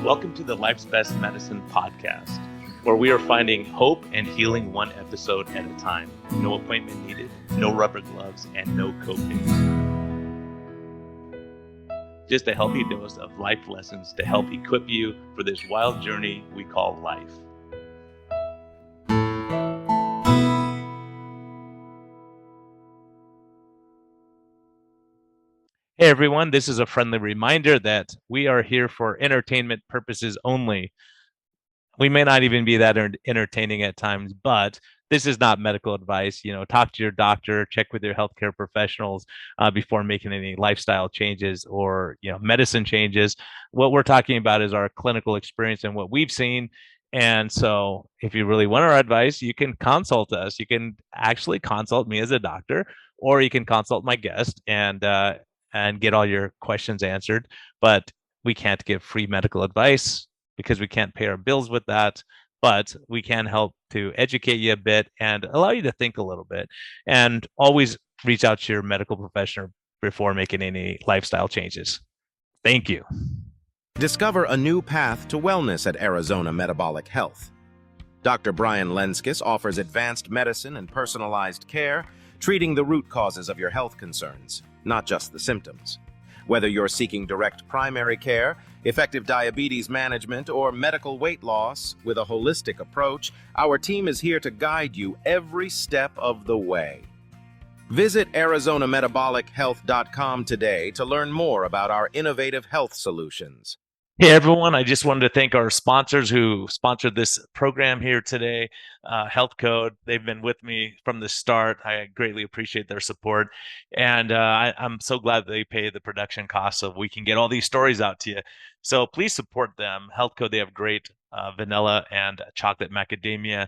Welcome to the Life's Best Medicine podcast, where we are finding hope and healing one episode at a time. No appointment needed, no rubber gloves, and no copay. Just a healthy dose of life lessons to help equip you for this wild journey we call life. Hey everyone, this is a friendly reminder that we are here for entertainment purposes only. We may not even be that entertaining at times, but this is not medical advice. Talk to your doctor, check with your healthcare professionals before making any lifestyle changes or medicine changes. What we're talking about is our clinical experience and what we've seen. And so if you really want our advice, you can consult us. You can actually consult me as a doctor, or you can consult my guest and get all your questions answered. But we can't give free medical advice because we can't pay our bills with that, but we can help to educate you a bit and allow you to think a little bit. And always reach out to your medical professional before making any lifestyle changes. Thank you. Discover a new path to wellness at Arizona Metabolic Health. Dr. Brian Lenskis offers advanced medicine and personalized care, treating the root causes of your health concerns, not just the symptoms. Whether you're seeking direct primary care, effective diabetes management, or medical weight loss, with a holistic approach, our team is here to guide you every step of the way. Visit ArizonaMetabolicHealth.com today to learn more about our innovative health solutions. Hey everyone, I just wanted to thank our sponsors who sponsored this program here today, Health Code. They've been with me from the start. I greatly appreciate their support. And I'm so glad they pay the production costs so we can get all these stories out to you. So please support them. Health Code, they have great vanilla and chocolate macadamia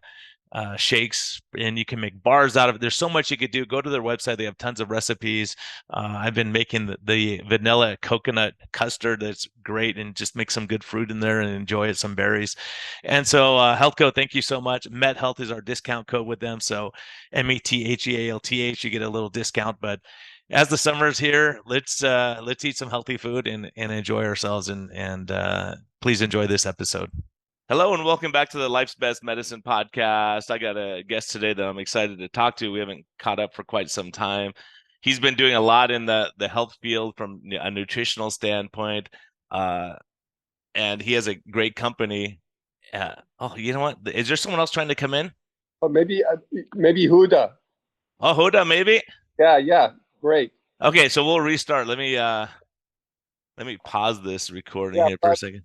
shakes, and you can make bars out of it. There's so much you could do. Go to their website. They have tons of recipes. I've been making the vanilla coconut custard. That's great, and just make some good fruit in there and enjoy it, some berries. And so Healthco, thank you so much. Met Health is our discount code with them. So METHEALTH, you get a little discount. But as the summer's here, let's eat some healthy food and enjoy ourselves, and please enjoy this episode. Hello and welcome back to the Life's Best Medicine podcast. I got a guest today that I'm excited to talk to. We haven't caught up for quite some time. He's been doing a lot in the health field from a nutritional standpoint, and he has a great company. You know what? Is there someone else trying to come in? Oh, maybe Yuda. Oh, Huda, maybe? Yeah, great. Okay, so we'll restart. Let me pause this recording here for a second.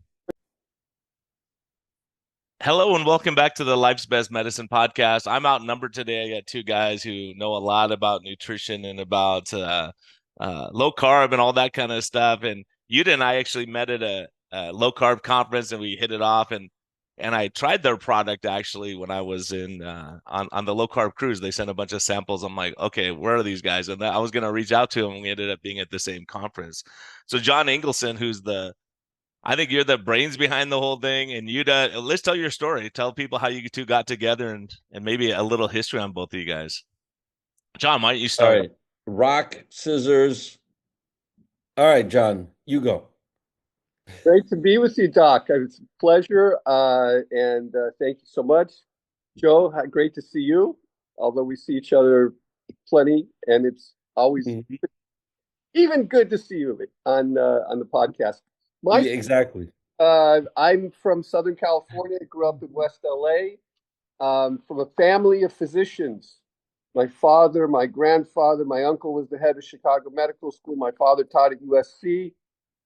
Hello and welcome back to the Life's Best Medicine podcast. I'm outnumbered today. I got two guys who know a lot about nutrition and about low carb and all that kind of stuff. And Yuda and I actually met at a low carb conference and we hit it off. And I tried their product actually when I was in on the low carb cruise. They sent a bunch of samples. I'm like, okay, where are these guys? And I was going to reach out to them, and we ended up being at the same conference. So Jon Engelson, I think you're the brains behind the whole thing. And Yuda, let's tell your story. Tell people how you two got together and maybe a little history on both of you guys. John, why don't you start? All right. Rock, scissors. All right, John, you go. Great to be with you, Doc. It's a pleasure, and thank you so much. Joe, great to see you, although we see each other plenty, and it's always even good to see you on the podcast. Exactly. I'm from Southern California. Grew up in West LA. From a family of physicians. My father, my grandfather, my uncle was the head of Chicago Medical School. My father taught at USC,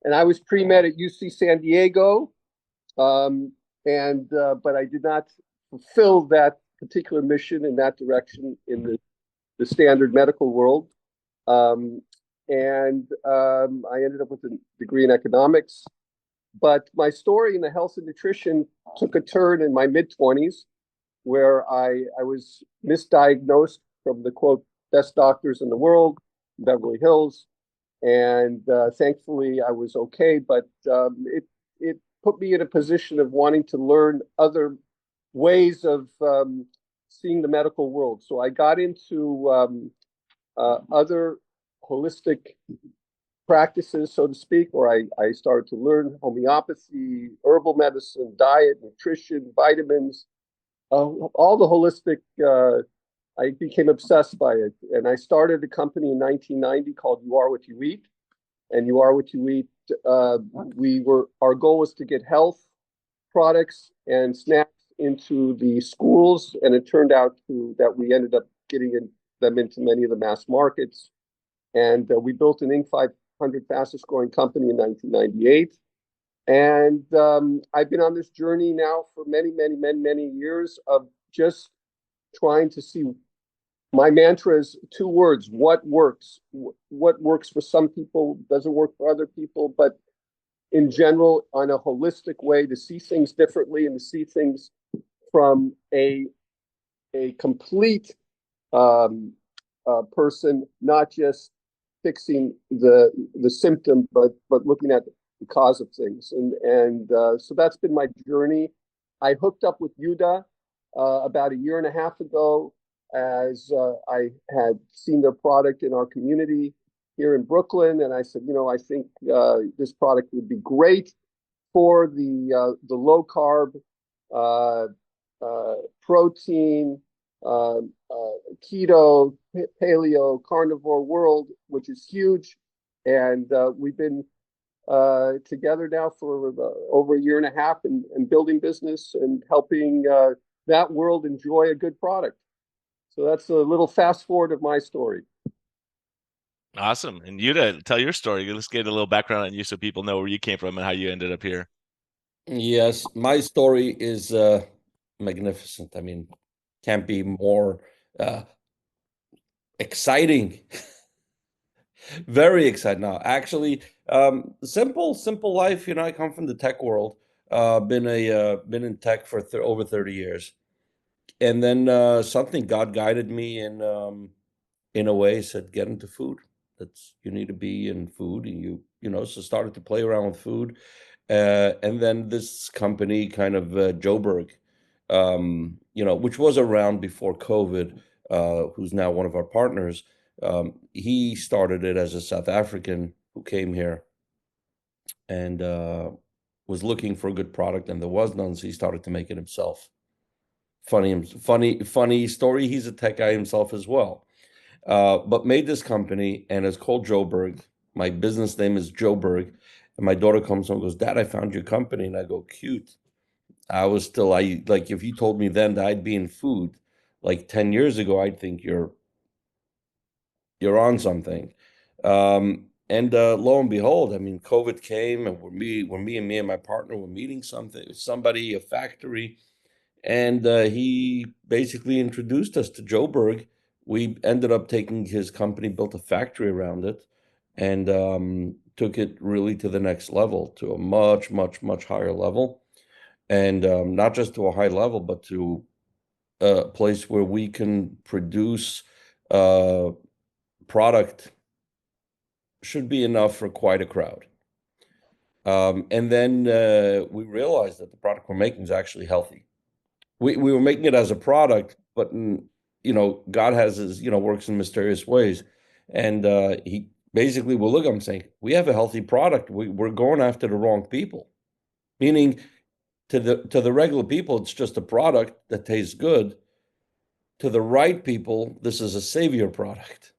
and I was pre-med at UC San Diego. But I did not fulfill that particular mission in that direction in the standard medical world. I ended up with a degree in economics. But my story in the health and nutrition took a turn in my mid-20s, where I was misdiagnosed from the, quote, best doctors in the world, Beverly Hills. And thankfully, I was okay. But it put me in a position of wanting to learn other ways of seeing the medical world. So I got into other holistic practices, so to speak, where I started to learn homeopathy, herbal medicine, diet, nutrition, vitamins, all the holistic. I became obsessed by it, and I started a company in 1990 called You Are What You Eat. And You Are What You Eat. Our goal was to get health products and snacks into the schools, and it turned out that we ended up them into many of the mass markets. And we built an Inc. 500 fastest growing company in 1998. And I've been on this journey now for many, many, many, many years of just trying to see. My mantra is two words: what works? What works for some people doesn't work for other people, but in general, on a holistic way, to see things differently and to see things from a complete person, not just fixing the symptom, but looking at the cause of things. And so that's been my journey. I hooked up with Yuda about a year and a half ago, as I had seen their product in our community here in Brooklyn, and I said, I think this product would be great for the low carb, uh, protein, keto, paleo, carnivore world, which is huge. And we've been together now for over a year and a half, and building business and helping that world enjoy a good product. So that's a little fast forward of my story. Awesome. And Yuda, tell your story. Let's get a little background on you so people know where you came from and how you ended up here. Yes, my story is magnificent. I mean, can't be more uh, exciting. Very excited now. Actually, simple life. I come from the tech world. Been in tech for over 30 years, and then something God guided me in a way, said get into food. That's You need to be in food, and so started to play around with food, and then this company kind of Joburg, which was around before COVID, who's now one of our partners. He started it as a South African who came here and was looking for a good product, and there was none, so he started to make it himself. Funny story. He's a tech guy himself as well, but made this company, and it's called Joburg. My business name is Joburg, and my daughter comes home and goes, "Dad, I found your company," and I go, "Cute." I like, if you told me then that I'd be in food like 10 years ago, I'd think you're on something. And lo and behold, I mean, COVID came, and me and my partner were meeting somebody, a factory, and he basically introduced us to Joburg. We ended up taking his company, built a factory around it, and took it really to the next level, to a much, much, much higher level. And not just to a high level, but to a place where we can produce product should be enough for quite a crowd. And then we realized that the product we're making is actually healthy. We were making it as a product, but God has his, works in mysterious ways. And he basically will look at them saying, we have a healthy product. We're going after the wrong people. Meaning to the regular people, it's just a product that tastes good. To the right people, this is a savior product.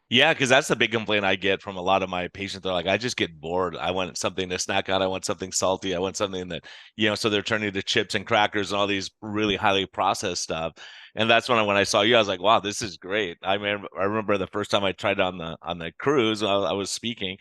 Yeah, because that's the big complaint I get from a lot of my patients. They're like, I just get bored. I want something to snack on. I want something salty. I want something that, so they're turning to chips and crackers and all these really highly processed stuff. And that's when I saw you, I was like, wow, this is great. I remember the first time I tried it on the cruise, I was speaking,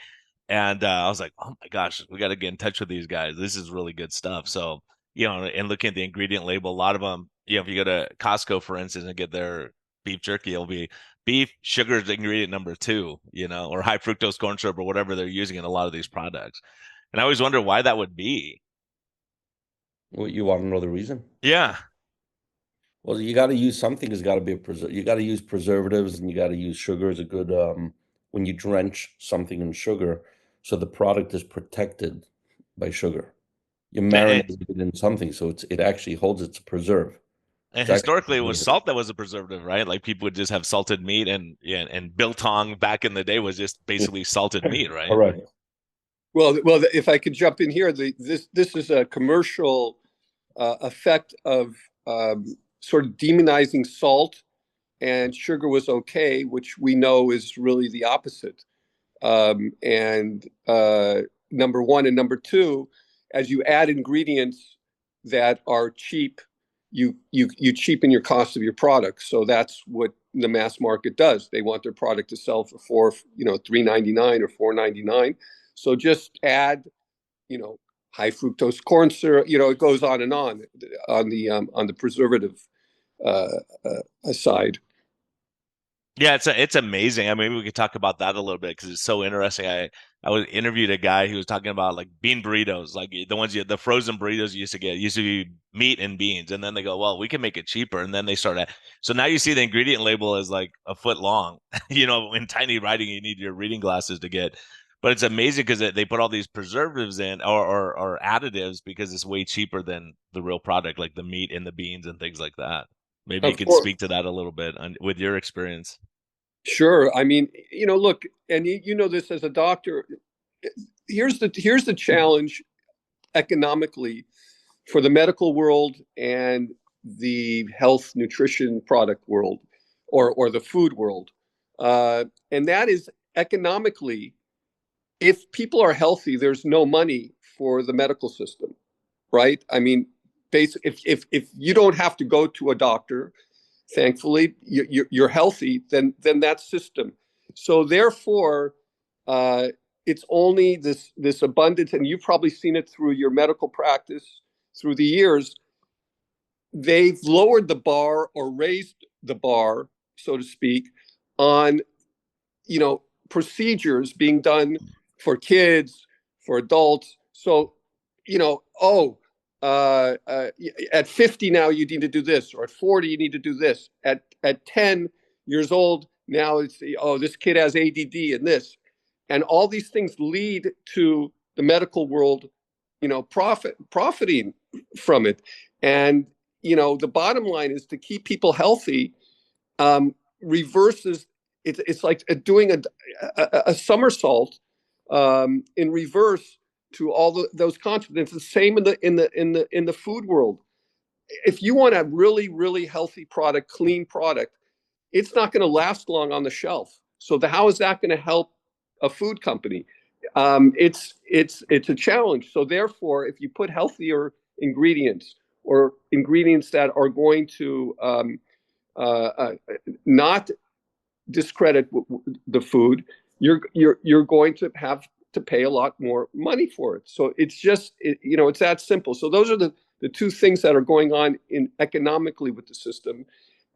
and I was like, oh my gosh, we got to get in touch with these guys. This is really good stuff. So, and looking at the ingredient label, a lot of them, if you go to Costco, for instance, and get their beef jerky, it'll be beef, sugar is ingredient number two, or high fructose corn syrup or whatever they're using in a lot of these products. And I always wonder why that would be. Well, you want to know the reason? Yeah. Well, you got to use something. Has got to be you got to use preservatives, and you got to use sugar as a good when you drench something in sugar, so the product is protected by sugar. You Eh, marinate it in something, so it actually holds its preserve. And Second. historically, it was salt that was a preservative, right? Like people would just have salted meat, and yeah, and biltong back in the day was just basically salted meat, right? Correct. Well, if I could jump in here, this is a commercial effect of sort of demonizing salt, and sugar was okay, which we know is really the opposite. And number one, and number two, as you add ingredients that are cheap, you cheapen your cost of your product. So that's what the mass market does. They want their product to sell for $3.99 or $4.99. So just add, high fructose corn syrup. It goes on and on the preservative side. Yeah, it's amazing. I mean, we could talk about that a little bit because it's so interesting. I was interviewed a guy who was talking about like bean burritos, like the frozen burritos you used to get used to be meat and beans, and then they go, well, we can make it cheaper, and then they start at so now you see the ingredient label is like a foot long, in tiny writing you need your reading glasses to get. But it's amazing because they put all these preservatives in or additives because it's way cheaper than the real product, like the meat and the beans and things like that. Maybe you Of could course. speak to that a little bit with your experience. Sure. I mean, look, and you know this as a doctor. Here's the challenge economically for the medical world and the health nutrition product world, or the food world, and that is economically. If people are healthy, there's no money for the medical system, right? I mean, if you don't have to go to a doctor, thankfully you're healthy, then that system. So therefore, it's only this abundance, and you've probably seen it through your medical practice through the years. They've lowered the bar or raised the bar, so to speak, on procedures being done for kids, for adults. So, at 50 now you need to do this, or at 40 you need to do this. At 10 years old now it's this kid has ADD and this, and all these things lead to the medical world, profiting from it. And the bottom line is to keep people healthy. Reverses it's like doing a somersault in reverse to all those consequences. It's the same in the food world. If you want a really really healthy product, clean product, it's not going to last long on the shelf. So how is that going to help a food company? It's a challenge. So therefore, if you put healthier ingredients, or ingredients that are going to not discredit the food, you're going to have to pay a lot more money for it. So it's just it's that simple. So those are the two things that are going on in economically with the system,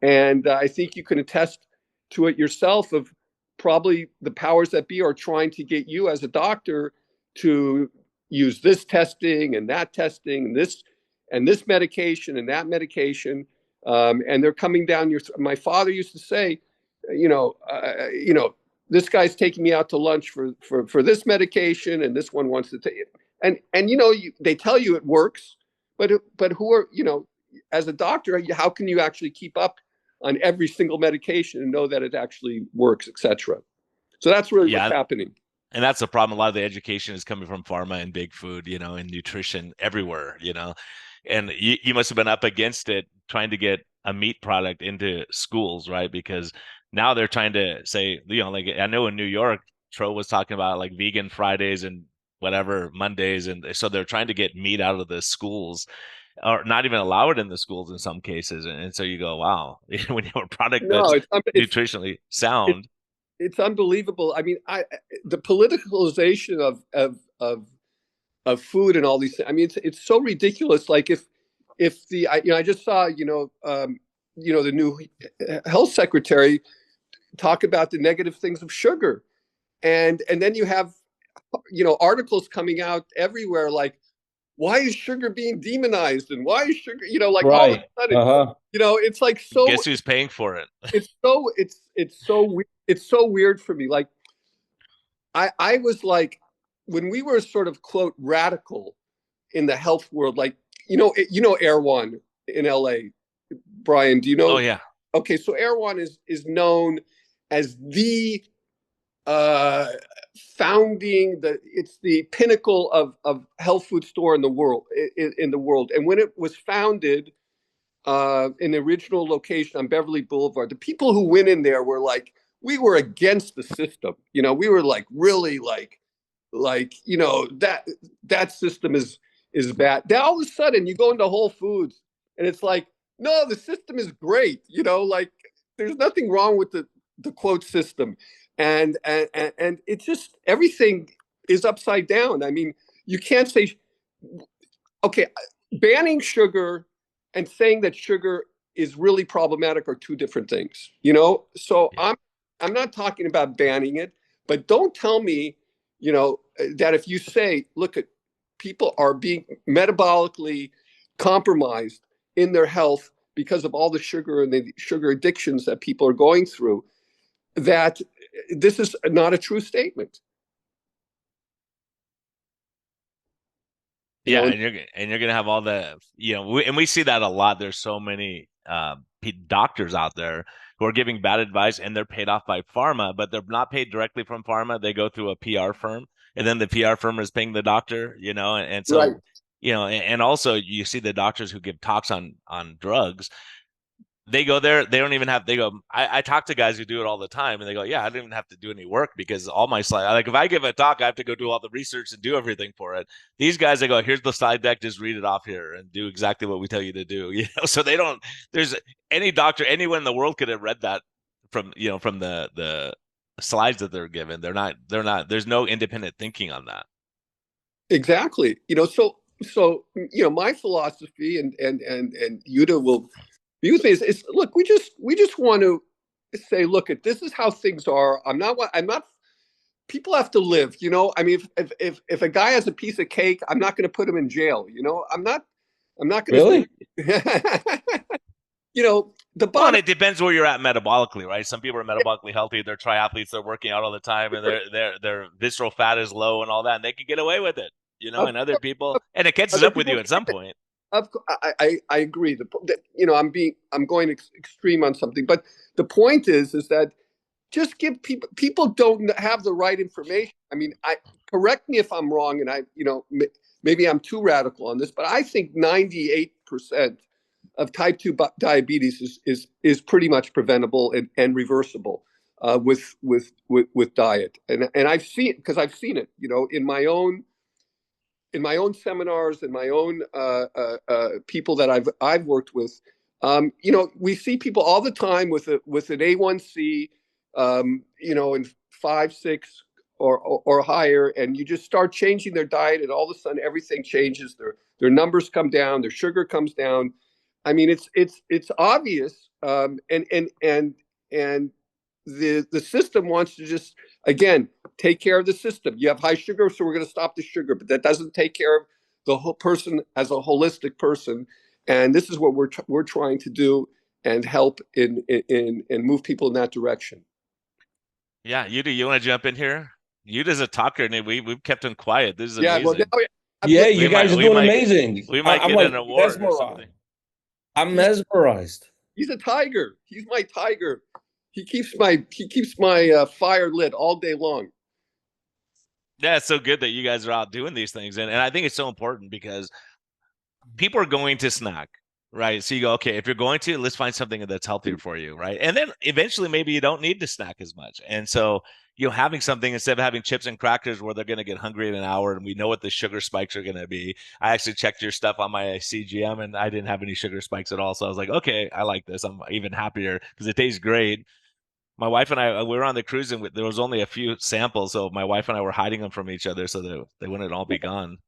and I think you can attest to it yourself. Of probably the powers that be are trying to get you as a doctor to use this testing and that testing, and this medication and that medication, and they're coming down your. My father used to say, this guy's taking me out to lunch for this medication, and this one wants to take it. And they tell you it works, but who are, as a doctor, how can you actually keep up on every single medication and know that it actually works, etc.? So that's really what's Yeah, happening. and that's the problem. A lot of the education is coming from pharma and big food, and nutrition everywhere, and you must have been up against it trying to get a meat product into schools, right? Because now they're trying to say, like I know in New York, Tro was talking about like vegan Fridays and whatever Mondays, and so they're trying to get meat out of the schools, or not even allow it in the schools in some cases. And so you go, wow, when you have a product No, that's it's nutritionally it's sound. it's unbelievable. I mean, the politicalization of food and all these things. I mean, it's so ridiculous. Like if I just saw the new health secretary talk about the negative things of sugar, and then you have articles coming out everywhere like, why is sugar being demonized, and why is sugar, like all of Right. a sudden, Uh-huh. it's like so, Guess who's paying for it? it's so weird for me. Like I was like, when we were sort of quote radical in the health world, like Erewhon in LA, Brian, do you Oh know? yeah. Okay, so Erewhon is known as the uh, founding it's the pinnacle of health food store in the world in the world. And when it was founded in the original location on Beverly Boulevard, the people who went in there were like, we were against the system. You know, we were like really like you know that system is bad. Then all of a sudden you go into Whole Foods and it's like, no, the system is great. You know, like there's nothing wrong with the quote system, and it's just everything is upside down. I mean, you can't say okay, banning sugar and saying that sugar is really problematic are two different things. You know, so Yeah. I'm not talking about banning it, but don't tell me, you know, that if you say, look at people are being metabolically compromised in their health because of all the sugar and the sugar addictions that people are going through, that this is not a true statement. You Yeah, know, and you're gonna have all the and we see that a lot. There's so many doctors out there who are giving bad advice, and they're paid off by pharma, but they're not paid directly from pharma. They go through a PR firm, and then the PR firm is paying the doctor. And right. so and also you see the doctors who give talks on drugs. They go there, they don't even have, they go, I talk to guys who do it all the time, and they go, yeah, I don't even have to do any work because all my slide, like if I give a talk, I have to go do all the research and do everything for it. These guys, they go, here's the slide deck, just read it off here and do exactly what we tell you to do. So they don't, there's any doctor, anyone in the world could have read that from the slides that they're given. They're not, there's no independent thinking on that. Exactly. You know, so you know, my philosophy and Yuda will be with me is look, we just want to say, look, at this is how things are. I'm not people have to live, you know. I mean, if a guy has a piece of cake, I'm not going to put him in jail, you know. I'm not going to Really? you know, the Well, and bottom it depends where you're at metabolically, right? Some people are metabolically healthy; they're triathletes, they're working out all the time, and their visceral fat is low and all that, and they can get away with it, of, And other people, and it catches other up with people you at some point. I agree. You know, I'm going extreme on something, but the point is that just give people don't have the right information. I mean, I correct me if I'm wrong, and maybe I'm too radical on this, but I think 98% of type 2 diabetes is pretty much preventable and reversible with diet, and I've seen it because I've seen it, you know, in my own seminars and my own people that I've worked with. You know, we see people all the time with an A1C, you know, in 5, 6 or higher, and you just start changing their diet, and all of a sudden everything changes. Their numbers come down, their sugar comes down. I mean, it's obvious, and the system wants to just again take care of the system. You have high sugar, so we're going to stop the sugar, but that doesn't take care of the whole person as a holistic person. And this is what we're trying to do and help in and move people in that direction. Yeah, Yuda, you want to jump in here? Yuda's a talker, and we've kept him quiet. This is Yeah, well, amazing. Yeah, We you might guys are we doing might amazing. we might I'm get like an award or mesmerized. something. I'm he's mesmerized. he's a tiger. He's my tiger. He keeps my fire lit all day long. Yeah, it's so good that you guys are out doing these things, and I think it's so important because people are going to snack, right? So you go, okay, if you're going to, let's find something that's healthier for you, right? And then eventually maybe you don't need to snack as much. And so, having something instead of having chips and crackers where they're going to get hungry in an hour and we know what the sugar spikes are going to be. I actually checked your stuff on my CGM and I didn't have any sugar spikes at all. So I was like, okay, I like this. I'm even happier because it tastes great. My wife and I, we were on the cruise and there was only a few samples. So my wife and I were hiding them from each other so that they wouldn't all be gone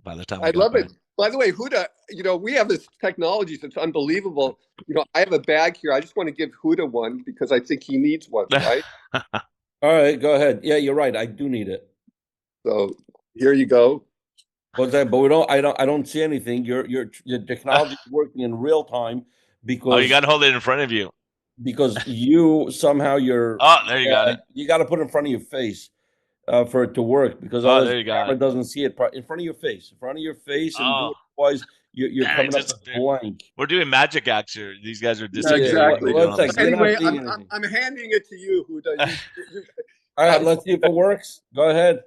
by the time we I got love back. it. By the way, Huda, you know, we have this technology that's unbelievable. You know, I have a bag here. I just want to give Huda one because I think he needs one, right? All right, go ahead. Yeah, you're right. I do need it. So here you go. But we don't. I don't see anything. Your technology is working in real time Oh, you because got to hold it in front of you. you somehow Oh, there you got it. you got to put it in front of your face for it to work because Oh, otherwise there the you got camera it. doesn't see it in front of your face. In front of your face, and do Oh, it twice. you're Yeah, coming up with blank. we're doing magic acts here. These guys are Yeah, disagreeing what exactly. they're doing One on the second. You're screen. not Anyway, seeing anything. I'm handing it to you, Huda. All right, I'm let's see if it works. Go ahead.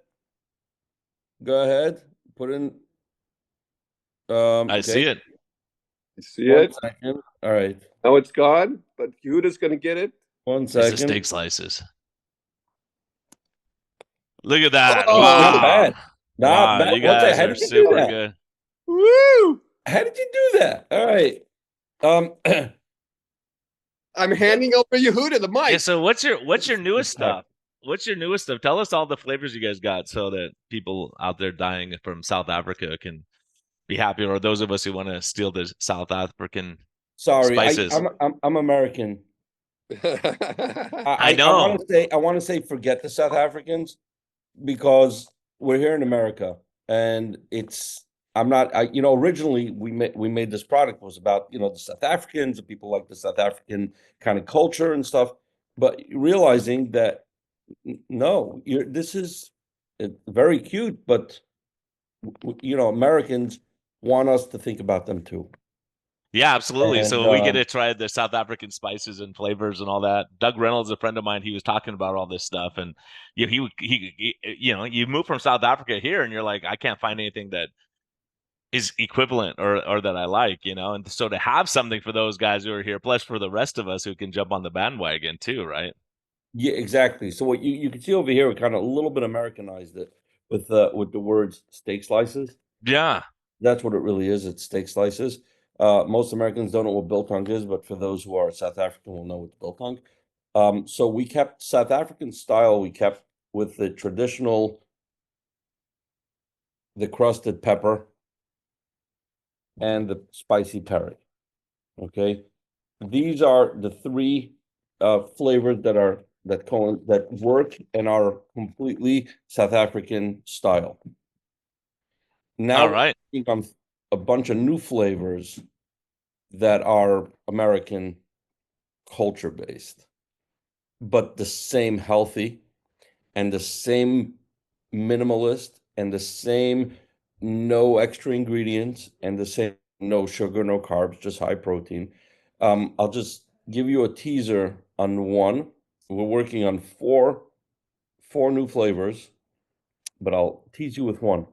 Go ahead. Put in. I Okay. see it. see One it. second. All right. Now it's gone, but Huda's going to get it. One It's the steak second. slices. Look at that. Oh, Not Wow. bad. Not Wow. bad. You One second. guys How are did you do super that? good. woo! How did you do that? All right. Um, I'm handing over Yehuda the Yeah, mic. so what's your newest stuff? What's your newest stuff? Tell us all the flavors you guys got so that people out there dying from South Africa can be happy, or those of us who want to steal the South African sorry, spices. I'm American. I I want know. to say forget the South Africans because we're here in America and it's I'm not originally we made this product was about the South Africans and people like the South African kind of culture and stuff, but realizing that no, this is very cute, but Americans want us to think about them too. Yeah, absolutely. And So we get to try the South African spices and flavors and all that. Doug Reynolds, a friend of mine, he was talking about all this stuff, and you move from South Africa here, and you're like, I can't find anything that is equivalent or that I like, and so to have something for those guys who are here, plus for the rest of us who can jump on the bandwagon too, right? yeah, exactly. So what you can see over here, we kind of a little bit Americanized it with the words steak slices. Yeah. That's what it really is. It's steak slices. Most Americans don't know what biltong is, but for those who are South African will know what's biltong. So we kept South African style. We kept with the traditional, the crusted pepper and the spicy peri. Okay, these are the three flavors that work and are completely South African style. Now All we're right. working on a bunch of new flavors that are American culture based, but the same healthy and the same minimalist and the same no extra ingredients and the same no sugar, no carbs, just high protein. I'll just give you a teaser on one. We're working on four new flavors, but I'll tease you with one.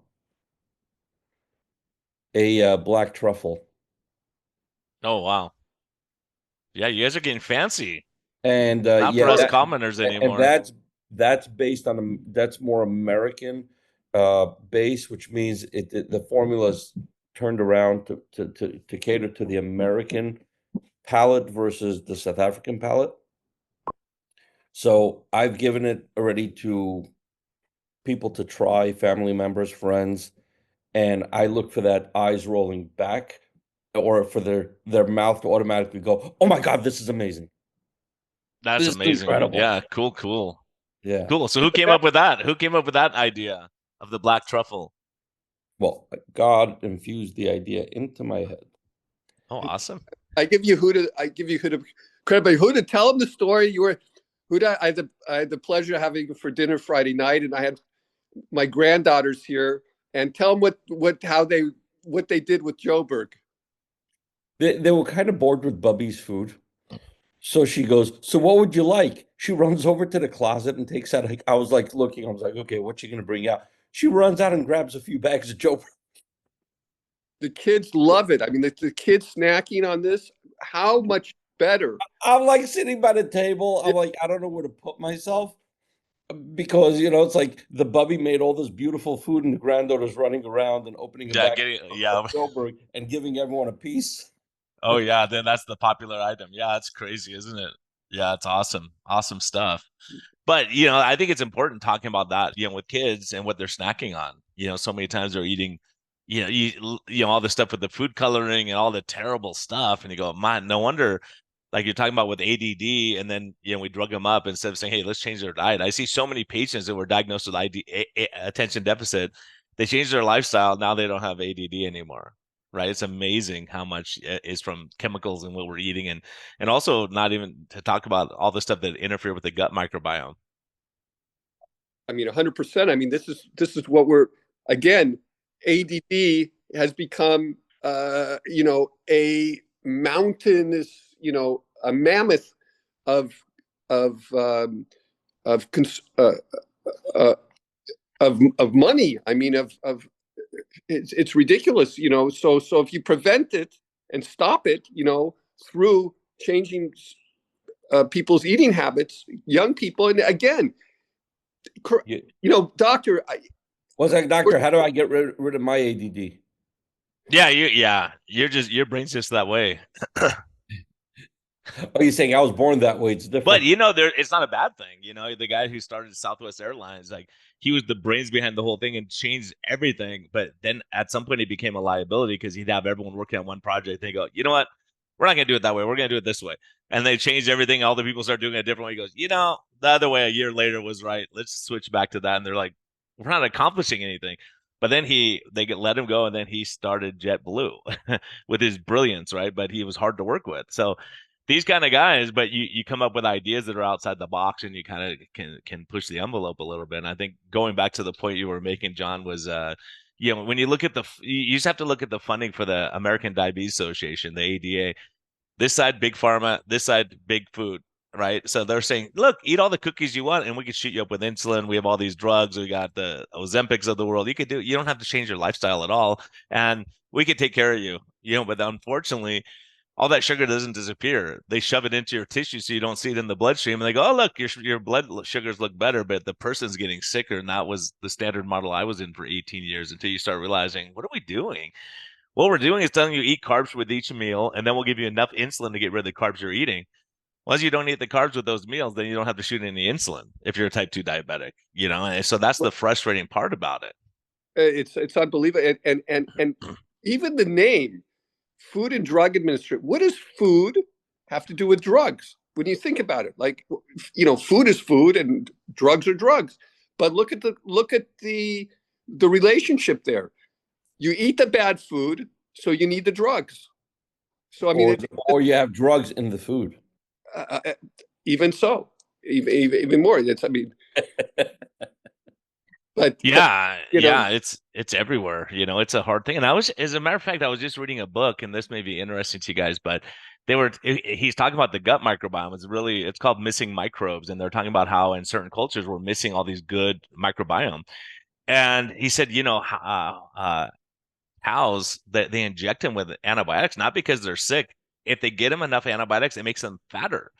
A black truffle. Oh wow. Yeah, you guys are getting fancy. And Not for yeah, us Well, commoners and anymore. that's based on that's more American base, which means the formula is turned around to cater to the American palate versus the South African palate. So I've given it already to people to try, family members, friends, and I look for that eyes rolling back or for their mouth to automatically go, "Oh my God, this is amazing. That's This is amazing. incredible." Yeah, cool. Yeah. Cool. So who came up with that? Who came up with that idea of the black truffle? Well, God infused the idea into my head. Oh, awesome. I give Huda credit, but Huda, tell him the story. You were Huda. I had the pleasure of having you for dinner Friday night, and I had my granddaughters here, and tell them what they did with Joburg. They were kind of bored with Bubby's food. So she goes, "So what would you like?" She runs over to the closet and takes out, like, I was like looking, I was like, okay, what's she gonna bring out? She runs out and grabs a few bags of Joe. The kids love it. I mean, the kids snacking on this. How much better? I'm like sitting by the table. Yeah, I'm like, I don't know where to put myself because it's like the Bubby made all this beautiful food and the granddaughter's running around and opening a Yeah, bag of yeah. Joburg and giving everyone a piece. Oh yeah, then that's the popular item. Yeah, that's crazy, isn't it? Yeah, it's awesome. Awesome stuff. But I think it's important talking about that, with kids and what they're snacking on. So many times they're eating, all the stuff with the food coloring and all the terrible stuff, and you go, man, no wonder. Like you're talking about with ADD, and then we drug them up instead of saying, hey, let's change their diet. I see so many patients that were diagnosed with attention deficit. They changed their lifestyle. Now they don't have ADD anymore. Right? It's amazing how much is from chemicals and what we're eating, and also not even to talk about all the stuff that interfere with the gut microbiome. I mean, 100%. I mean, this is what we're again. ADD has become a mountainous, a mammoth of of um, of uh, of money. I mean, of it's ridiculous, So if you prevent it and stop it, through changing people's eating habits, young people, and again, You, doctor, was like, doctor, how do I get rid of my ADD? Your brain's just that way. Oh, you're saying I was born that way? It's But different. it's not a bad thing. The guy who started Southwest Airlines, like he was the brains behind the whole thing and changed everything. But then at some point, he became a liability because he'd have everyone working on one project. They go, you know what? We're not gonna do it that way. We're gonna do it this way. And they changed everything. All the people start doing it a different way. He goes, the other way a year later was right. Let's switch back to that. And they're like, we're not accomplishing anything. But then let him go, and then he started JetBlue with his brilliance, right? But he was hard to work with. So these kind of guys, but you come up with ideas that are outside the box, and you kind of can push the envelope a little bit. And I think going back to the point you were making, John, was when you look at you just have to look at the funding for the American Diabetes Association, the ADA. This side big pharma, this side big food, right? So they're saying, look, eat all the cookies you want, and we can shoot you up with insulin. We have all these drugs. We got the Ozempics of the world. You don't have to change your lifestyle at all, and we could take care of you. But unfortunately, all that sugar doesn't disappear. They shove it into your tissue so you don't see it in the bloodstream. And they go, oh, look, your blood sugars look better, but the person's getting sicker. And that was the standard model I was in for 18 years until you start realizing, what are we doing? What we're doing is telling you eat carbs with each meal, and then we'll give you enough insulin to get rid of the carbs you're eating. Once you don't eat the carbs with those meals, then you don't have to shoot any insulin if you're a type 2 diabetic, And so that's the frustrating part about it. It's unbelievable, and even the name, Food and Drug Administration. What does food have to do with drugs? When you think about it, like, food is food and drugs are drugs. But look at the relationship there. You eat the bad food, so you need the drugs. So I mean, Or you have drugs in the food. uh, uh, even so, even more. I mean, but It's everywhere. It's a hard thing. And as a matter of fact, I was just reading a book, and this may be interesting to you guys, but he's talking about the gut microbiome. It's called Missing Microbes, and they're talking about how in certain cultures we're missing all these good microbiome. And he said, cows that they inject them with antibiotics, not because they're sick. If they get them enough antibiotics, it makes them fatter.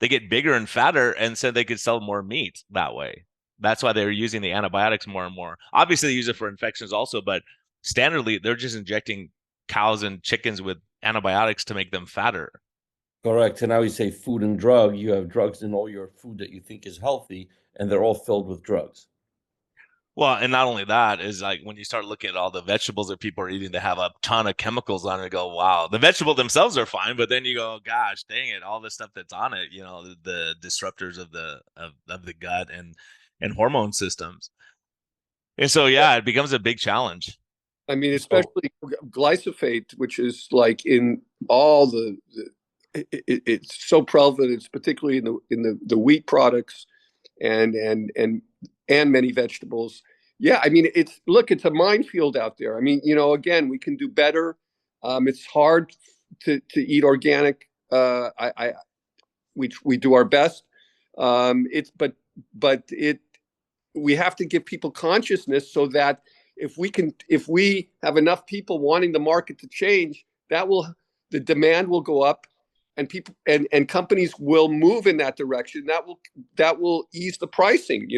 They get bigger and fatter, and so they could sell more meat that way. That's why they're using the antibiotics more and more. Obviously, they use it for infections also, but standardly, they're just injecting cows and chickens with antibiotics to make them fatter. Correct. And now you say food and drug. You have drugs in all your food that you think is healthy, and they're all filled with drugs. Well, and not only that is like when you start looking at all the vegetables that people are eating, they have a ton of chemicals on it. And go, wow, the vegetable themselves are fine, but then you go, gosh, dang it, all the stuff that's on it, the disruptors of the gut and hormone systems. And so, yeah, it becomes a big challenge. I mean, So especially glyphosate, which is like in all it's so prevalent. It's particularly in the wheat products and many vegetables. Yeah, I mean, it's a minefield out there. I mean, again, we can do better. It's hard to eat organic. We do our best. It's but it we have to give people consciousness so that if we have enough people wanting the market to change, the demand will go up, and people and companies will move in that direction. That will ease the pricing.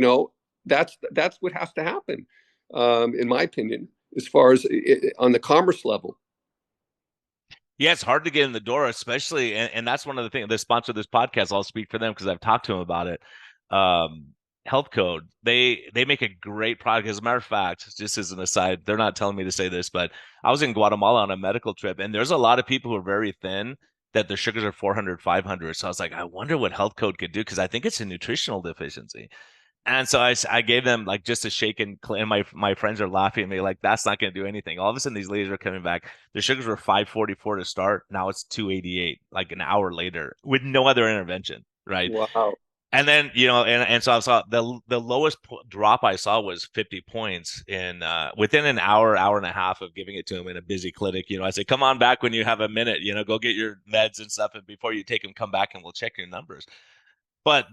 That's what has to happen, in my opinion, as far as on the commerce level. Yeah, it's hard to get in the door, especially, and that's one of the things. The sponsor of this podcast, I'll speak for them because I've talked to them about it. Um, Health Code, they make a great product. As a matter of fact, just as an aside, they're not telling me to say this, but I was in Guatemala on a medical trip, and there's a lot of people who are very thin that their sugars are 400, 500. So I was like, I wonder what Health Code could do because I think it's a nutritional deficiency. And so I gave them like just a shake and my friends are laughing at me like that's not going to do anything. All of a sudden these ladies are coming back. Their sugars were 544 to start. Now it's 288 like an hour later with no other intervention, right? Wow. And then, and so I saw the lowest drop I saw was 50 points in within an hour and a half of giving it to him in a busy clinic. I said, come on back when you have a minute, go get your meds and stuff. And before you take him, come back and we'll check your numbers. But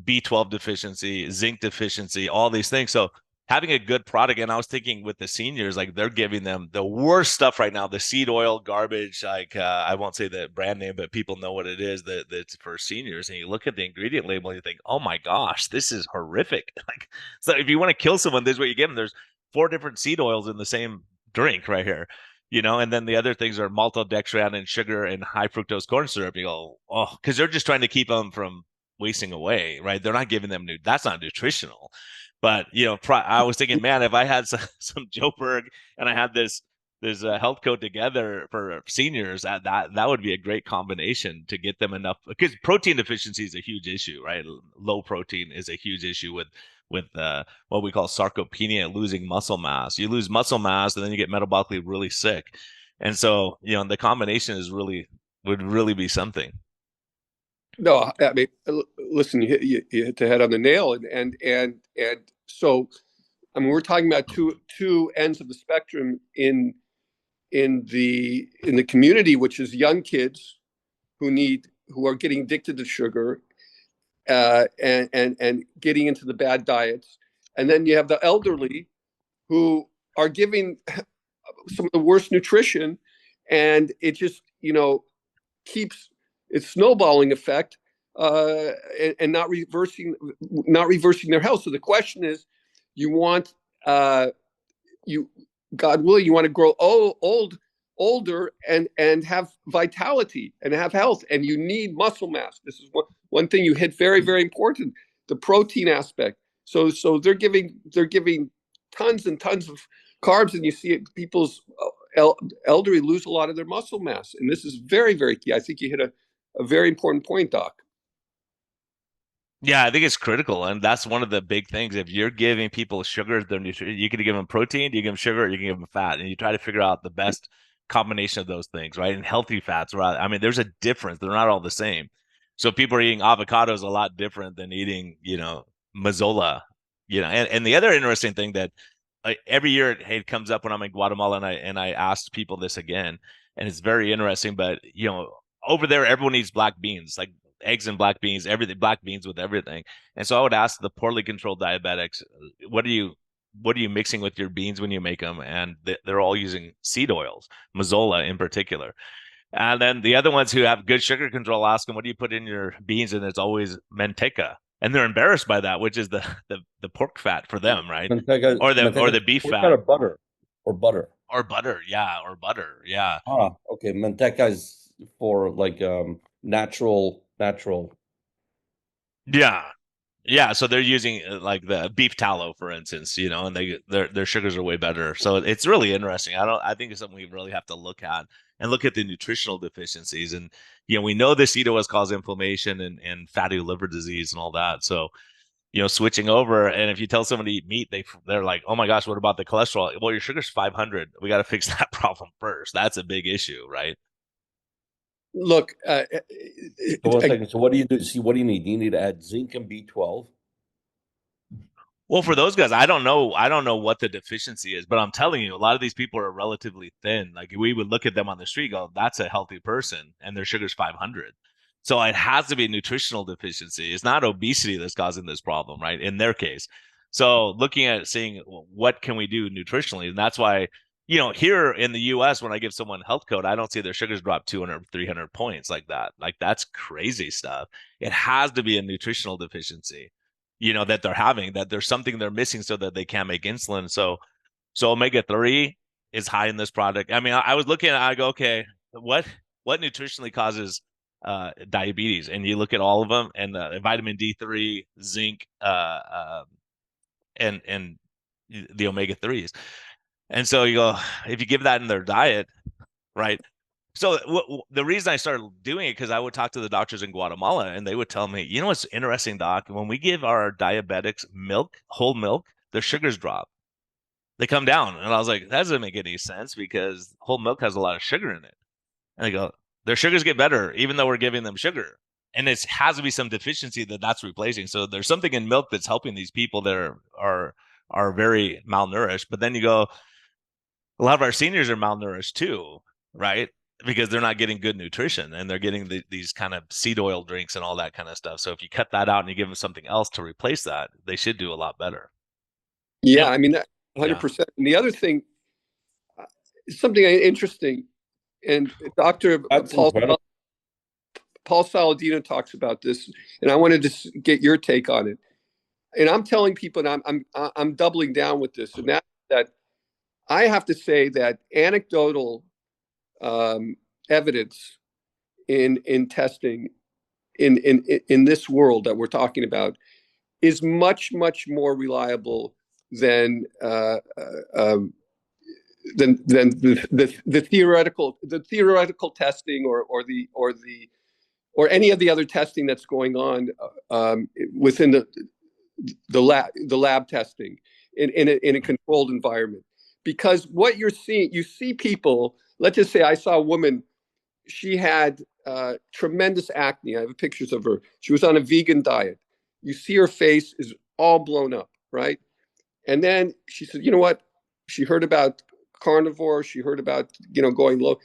B12 deficiency, zinc deficiency, all these things. So having a good product, and I was thinking with the seniors, like they're giving them the worst stuff right now, the seed oil garbage, like I won't say the brand name, but people know what it is that's for seniors. And you look at the ingredient label and you think, oh my gosh, this is horrific. Like, so if you want to kill someone, this is what you give them. There's 4 different seed oils in the same drink right here. And then the other things are maltodextrin and sugar and high fructose corn syrup. You go, oh, because they're just trying to keep them from wasting away, right? They're not giving them that's not nutritional. But I was thinking, man, if I had some Joburg and I had this health code together for seniors, that would be a great combination to get them enough, because protein deficiency is a huge issue, right? Low protein is a huge issue with what we call sarcopenia, losing muscle mass. You lose muscle mass, and then you get metabolically really sick. And so, the combination would really be something. No, I mean, listen, you hit the head on the nail, and so, I mean, we're talking about two ends of the spectrum in the community, which is young kids who are getting addicted to sugar, and getting into the bad diets, and then you have the elderly who are giving some of the worst nutrition, and it just keeps its snowballing effect, and not reversing their health. So the question is, you want you God willing, you want to grow older and have vitality and have health, and you need muscle mass. This is one thing you hit very, very important, the protein aspect. So they're giving tons and tons of carbs, and you see people's elderly lose a lot of their muscle mass, and this is very, very key. I think you hit a very important point, Doc. Yeah, I think it's critical, and that's one of the big things. If you're giving people sugar, their nutrition, you can give them protein, you give them sugar, you can give them fat, and you try to figure out the best combination of those things, right? And healthy fats, right? I mean, there's a difference; they're not all the same. So people are eating avocados a lot different than eating, mazola, And the other interesting thing that every year it comes up when I'm in Guatemala, and I asked people this again, and it's very interesting. But over there, everyone eats black beans, like eggs and black beans, everything, black beans with everything. And so I would ask the poorly controlled diabetics, what are you mixing with your beans when you make them? And they're all using seed oils, mazola in particular. And then the other ones who have good sugar control ask them, what do you put in your beans? And it's always manteca. And they're embarrassed by that, which is the pork fat for them, right? Manteca, Or the manteca, beef what kind fat. of butter or butter? Or butter, yeah, or butter, yeah. Ah, okay. Manteca is for like natural. Yeah. Yeah, so they're using like the beef tallow, for instance, and their sugars are way better. So it's really interesting. I think it's something we really have to look at, and look at the nutritional deficiencies. And we know the seed oils cause inflammation and fatty liver disease and all that. So switching over, and if you tell somebody to eat meat, they're like, oh my gosh, what about the cholesterol? Well, your sugar's 500. We got to fix that problem first. That's a big issue, right? Look, So 1 second. So what do you do? See, what do you need? You need to add zinc and B12. Well, for those guys, I don't know. I don't know what the deficiency is, but I'm telling you, a lot of these people are relatively thin. Like we would look at them on the street, go, "That's a healthy person," and their sugar's 500. So it has to be a nutritional deficiency. It's not obesity that's causing this problem, right? In their case. So looking at seeing what can we do nutritionally, and that's why here in the US, when I give someone health code, I don't see their sugars drop 200, 300 points like that. Like that's crazy stuff. It has to be a nutritional deficiency, that they're having, that there's something they're missing so that they can't make insulin. So omega-3 is high in this product. I mean, I was looking at, I go, okay, what nutritionally causes diabetes? And you look at all of them, and vitamin D3, zinc, and the omega-3s. And so you go, if you give that in their diet, right? So the reason I started doing it, because I would talk to the doctors in Guatemala, and they would tell me, what's interesting, doc? When we give our diabetics milk, whole milk, their sugars drop. They come down. And I was like, that doesn't make any sense, because whole milk has a lot of sugar in it. And they go, their sugars get better, even though we're giving them sugar. and it has to be some deficiency that's replacing. So there's something in milk that's helping these people that are very malnourished. But then you go, a lot of our seniors are malnourished too, right? Because they're not getting good nutrition and they're getting these kind of seed oil drinks and all that kind of stuff. So if you cut that out and you give them something else to replace that, they should do a lot better. Yeah, And I mean, that yeah, 100%. And the other thing, something interesting, and Dr. That's incredible. Paul Saladino talks about this, and I wanted to get your take on it. And I'm telling people, and I'm doubling down with this, and that I have to say that anecdotal evidence in testing in this world that we're talking about is much more reliable than the theoretical testing or any of the other testing that's going on within the lab testing in a controlled environment. Because what you're seeing, you see people. Let's just say I saw a woman. She had tremendous acne. I have pictures of her. She was on a vegan diet. You see her face is all blown up, right? And then she said, you know what? She heard about carnivore. She heard about going low.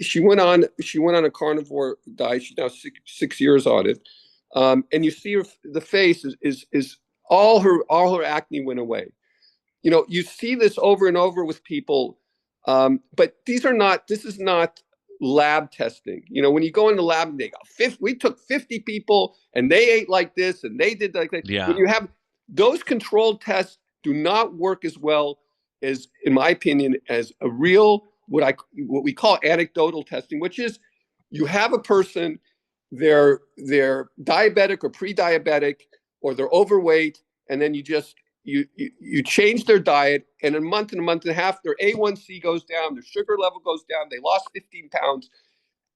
She went on a carnivore diet. She's now 6 years on it. And you see the face is all her acne went away. You see this over and over with people, but this is not lab testing. When you go in the lab and they go, we took 50 people and they ate like this and they did like that. When yeah. you have those controlled tests, do not work as well as, in my opinion, as a real what we call anecdotal testing, which is you have a person, they're diabetic or pre-diabetic, or they're overweight, and then you change their diet, and a month and a half, their A1C goes down, their sugar level goes down, they lost 15 pounds,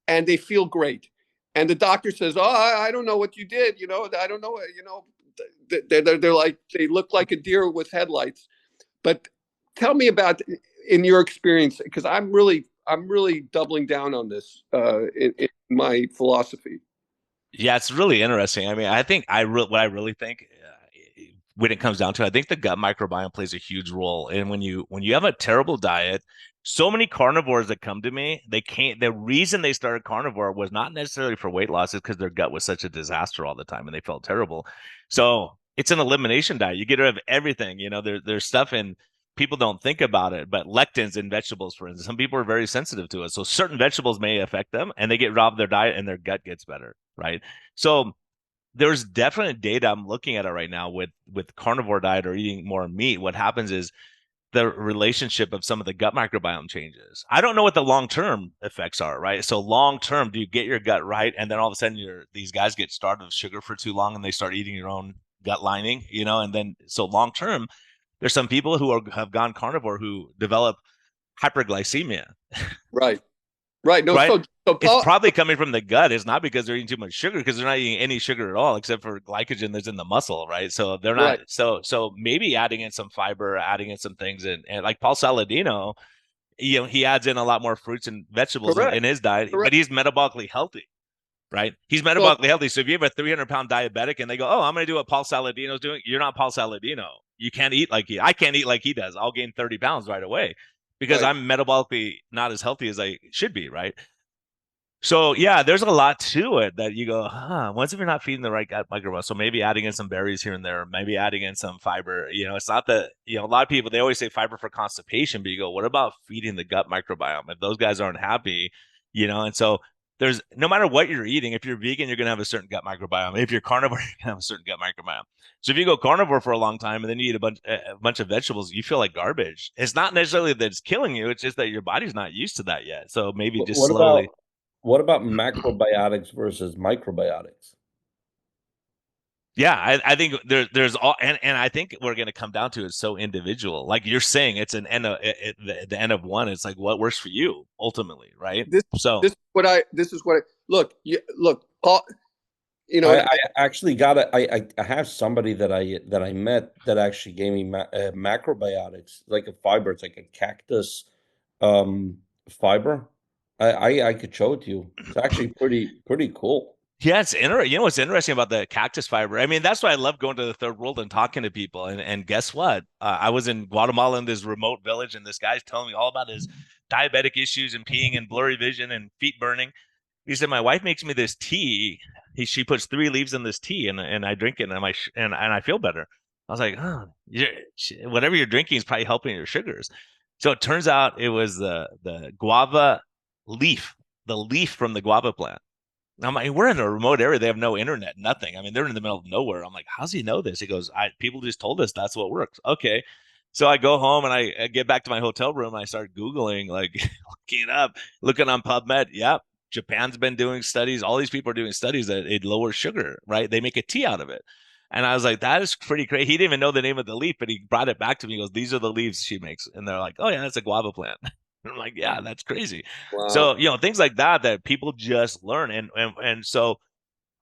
and they feel great. And the doctor says, "Oh, I don't know what you did. I don't know. They're like, they look like a deer with headlights." But tell me about, in your experience, because I'm really doubling down on this in my philosophy. Yeah, it's really interesting. I mean, I think what I really think when it comes down to it, I think the gut microbiome plays a huge role. And when you have a terrible diet, so many carnivores that come to me, they can't. The reason they started carnivore was not necessarily for weight loss, is because their gut was such a disaster all the time and they felt terrible. So it's an elimination diet. You get rid of everything. There's stuff in, people don't think about it, but lectins in vegetables, for instance, some people are very sensitive to it. So certain vegetables may affect them and they get robbed of their diet and their gut gets better, right? So there's definite data. I'm looking at it right now with carnivore diet or eating more meat. What happens is the relationship of some of the gut microbiome changes. I don't know what the long-term effects are, right? So long-term, do you get your gut right? And then all of a sudden these guys get starved of sugar for too long and they start eating your own gut lining, and then so long-term, there's some people who have gone carnivore who develop hyperglycemia, Right. Right. No, right? so It's Paul, probably coming from the gut. It's not because they're eating too much sugar, because they're not eating any sugar at all except for glycogen that's in the muscle, right? So they're not. right. So maybe adding in some fiber, adding in some things, and like Paul Saladino, he adds in a lot more fruits and vegetables in Correct. his diet, but Correct. he's metabolically healthy, right? He's So, metabolically healthy. So if you have a 300-pound diabetic and they go, "Oh, I'm going to do what Paul Saladino's doing," you're not Paul Saladino. You can't eat like he. I can't eat like he does. I'll gain 30 pounds right away because right. I'm metabolically not as healthy as I should be, right? So yeah, there's a lot to it that you go, once if you're not feeding the right gut microbiome. So maybe adding in some berries here and there, maybe adding in some fiber. It's not that, a lot of people, they always say fiber for constipation, but you go, what about feeding the gut microbiome? If those guys aren't happy, and so there's, no matter what you're eating, if you're vegan, you're gonna have a certain gut microbiome. If you're carnivore, you're gonna have a certain gut microbiome. So if you go carnivore for a long time and then you eat a bunch of vegetables, you feel like garbage. It's not necessarily that it's killing you, it's just that your body's not used to that yet. So maybe just What slowly. about what about macrobiotics versus microbiotics? Yeah, I think there's all, and I think we're going to come down to, it's so individual. Like you're saying, it's an end of the end of one. It's like what works for you ultimately, right? this So this is what look, Paul, I actually got I have somebody that I met that actually gave me macrobiotics, like a fiber. It's like a cactus um fiber. I could show it to you. It's actually pretty cool. Yeah, it's interesting. You know what's interesting about the cactus fiber? I mean, that's why I love going to the third world and talking to people. And guess what? I was in Guatemala in this remote village, and this guy's telling me all about his diabetic issues and peeing and blurry vision and feet burning. He said, my wife makes me this tea. She puts 3 leaves in this tea, and I drink it, and I feel better. I was like, oh, whatever you're drinking is probably helping your sugars. So it turns out it was the guava leaf, the leaf from the guava plant. I'm like, we're in a remote area. They have no internet, nothing. I mean, they're in the middle of nowhere. I'm like, how's he know this? He goes, people just told us that's what works. Okay. So I go home and I get back to my hotel room and I start Googling, like looking it up, looking on PubMed. Yep. Japan's been doing studies. All these people are doing studies that it lowers sugar, right? They make a tea out of it. And I was like, that is pretty crazy. He didn't even know the name of the leaf, but he brought it back to me. He goes, these are the leaves she makes. And they're like, oh, yeah, that's a guava plant. I'm like, yeah, that's crazy. Wow. So, things like that people just learn. And so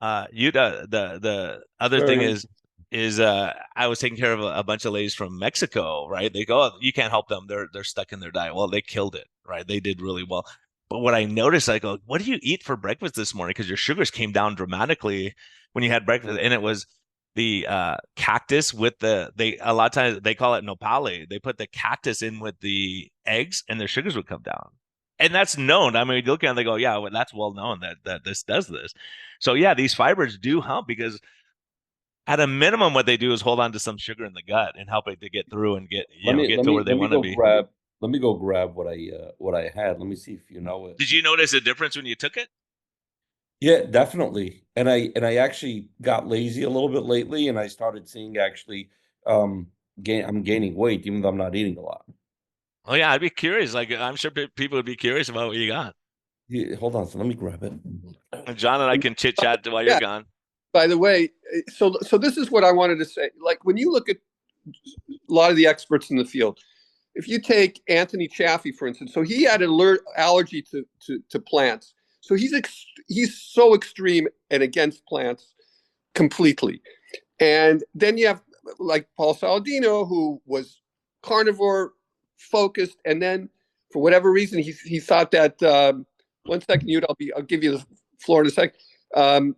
the other thing Very is I was taking care of a bunch of ladies from Mexico, right? They go, oh, you can't help them. They're stuck in their diet. Well, they killed it, right? They did really well. But what I noticed, I go, what do you eat for breakfast this morning? Because your sugars came down dramatically when you had breakfast, and it was the cactus with they a lot of times they call it nopale. They put the cactus in with the eggs, and their sugars would come down. And that's known. I mean, you look at it, and they go, yeah, well, that's well known that this does this. So yeah, these fibers do help because at a minimum, what they do is hold on to some sugar in the gut and help it to get through and get to where they let me want to go be. grab what I had. Let me see if you know it. Did you notice a difference when you took it? Yeah, definitely. And I actually got lazy a little bit lately, and I started seeing actually I'm gaining weight even though I'm not eating a lot. Oh yeah, I'd be curious. Like I'm sure people would be curious about what you got. Yeah, hold on, so let me grab it. And John and I can chit chat while you're Yeah. gone. By the way, so this is what I wanted to say. Like when you look at a lot of the experts in the field, if you take Anthony Chaffee, for instance, so he had an allergy to plants. So he's so extreme and against plants completely. And then you have like Paul Saladino, who was carnivore focused, and then for whatever reason he thought that 1 second, I'll give you the floor in a sec. Um,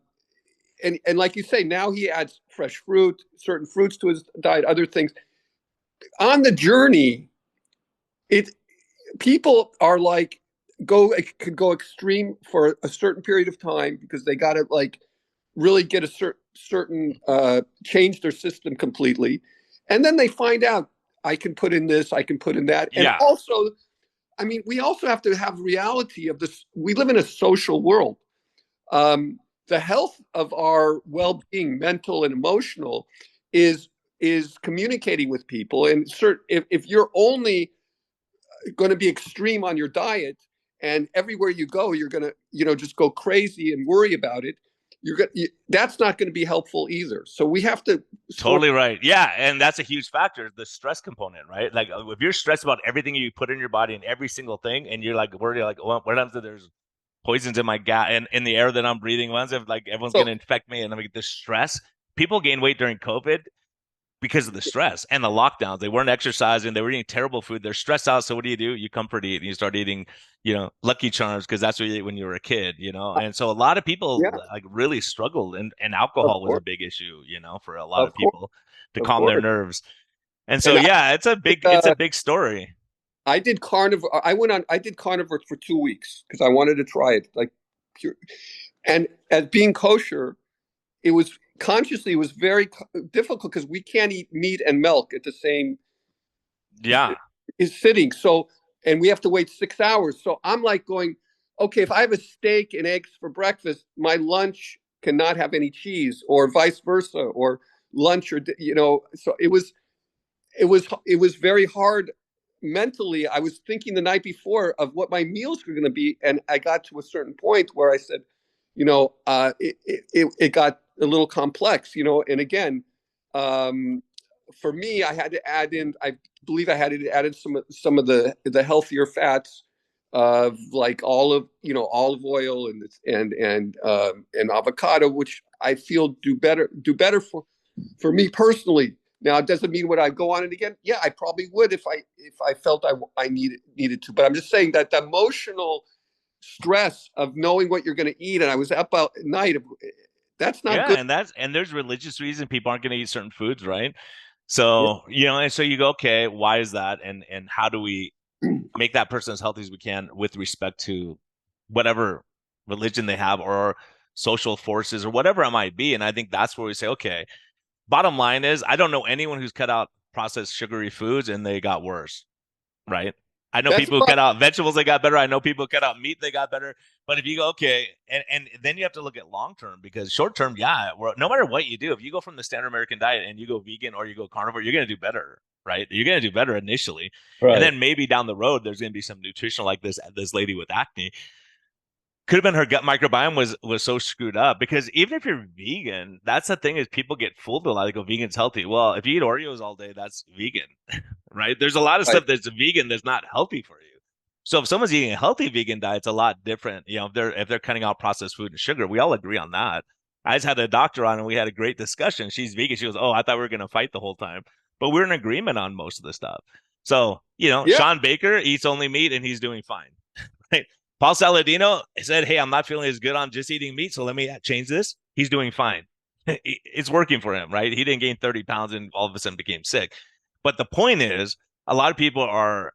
and like you say, now he adds fresh fruit, certain fruits to his diet, other things. On the journey, it people are like could go extreme for a certain period of time because they got to like really get a certain change their system completely, and then they find out I can put in this, I can put in that, and Yeah, also, I mean, we also have to have reality of this. We live in a social world. Um, the health of our well-being, mental and emotional, is communicating with people. And if you're only going to be extreme on your diet, and everywhere you go, you're going to just go crazy and worry about it. That's not going to be helpful either. So we have to sort. totally right. Yeah, and that's a huge factor, the stress component, right? Like if you're stressed about everything you put in your body and every single thing, and you're like worried, like, well, what happens if there's poisons in my gut and in the air that I'm breathing? What if like everyone's So gonna infect me? And I'm like, the stress. People gain weight during COVID because of the stress and the lockdowns. They weren't exercising. They were eating terrible food. They're stressed out. So what do? You comfort eat and you start eating, Lucky Charms because that's what you ate when you were a kid, And so a lot of people yeah, like really struggled, and of alcohol was a course, big issue, for a lot of of course, people to of calm their course. nerves. And so And yeah, did, it's a big story. I did carnivore. I did carnivore for 2 weeks because I wanted to try it, like pure. And as being kosher, it was consciously, it was very difficult because we can't eat meat and milk at the same Yeah, is sitting. So, and we have to wait 6 hours. So I'm like going, okay, if I have a steak and eggs for breakfast, my lunch cannot have any cheese, or vice versa, or lunch, or So it was very hard mentally. I was thinking the night before of what my meals were going to be, and I got to a certain point where I said, it got a little complex, and again, um, for me, I had to add in. I believe I had to add in some of the healthier fats of like olive oil and avocado, which I feel do better for me personally. Now, it doesn't mean would I go on it again? Yeah, I probably would if I felt I needed to. But I'm just saying that the emotional stress of knowing what you're going to eat, and I was up out at night. That's not Yeah, good. and there's religious reason people aren't going to eat certain foods, right? Yeah. So, and so you go, okay, why is that? And how do we make that person as healthy as we can with respect to whatever religion they have or social forces or whatever it might be? And I think that's where we say, okay, bottom line is I don't know anyone who's cut out processed sugary foods and they got worse, right? I know That's people who what cut out vegetables, they got better. I know people who cut out meat, they got better. But if you go, okay, and then you have to look at long term because short term, yeah, no matter what you do, if you go from the standard American diet and you go vegan or you go carnivore, you're going to do better, right? You're going to do better initially. And Right. then maybe down the road, there's going to be some nutritional like this lady with acne could have been her gut microbiome was so screwed up because even if you're vegan, that's the thing is people get fooled a lot. They go vegan's healthy. Well, if you eat Oreos all day, that's vegan, right? There's a lot of I, stuff that's vegan that's not healthy for you. So if someone's eating a healthy vegan diet, it's a lot different. If they're cutting out processed food and sugar, we all agree on that. I just had a doctor on and we had a great discussion. She's vegan. She goes, "Oh, I thought we were going to fight the whole time," but we're in agreement on most of the stuff. So yeah, Sean Baker eats only meat and he's doing fine. Right? Paul Saladino said, "Hey, I'm not feeling as good on just eating meat, so let me change this." He's doing fine. It's working for him, right? He didn't gain 30 pounds and all of a sudden became sick. But the point is, a lot of people are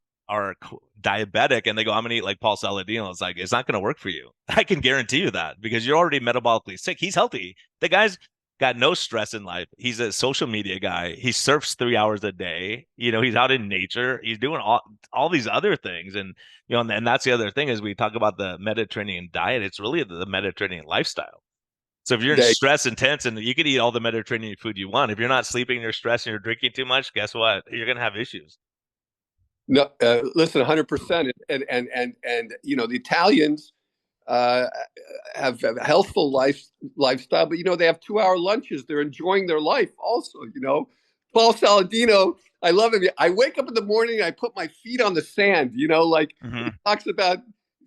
diabetic and they go, "I'm gonna eat like Paul Saladino." It's like it's not gonna work for you. I can guarantee you that because you're already metabolically sick. He's healthy. The guy's got no stress in life. He's a social media guy. He surfs 3 hours a day. He's out in nature. He's doing all these other things, and that's the other thing is we talk about the Mediterranean diet. It's really the Mediterranean lifestyle. So if you're in they, stress intense and you can eat all the Mediterranean food you want, if you're not sleeping, you're stressed, and you're drinking too much, guess what? You're gonna have issues. no, listen, 100%, and the Italians uh, have a healthful lifestyle, but they have 2 hour lunches. They're enjoying their life also. Paul Saladino, I love him. I wake up in the morning, I put my feet on the sand. Like he Hmm. talks about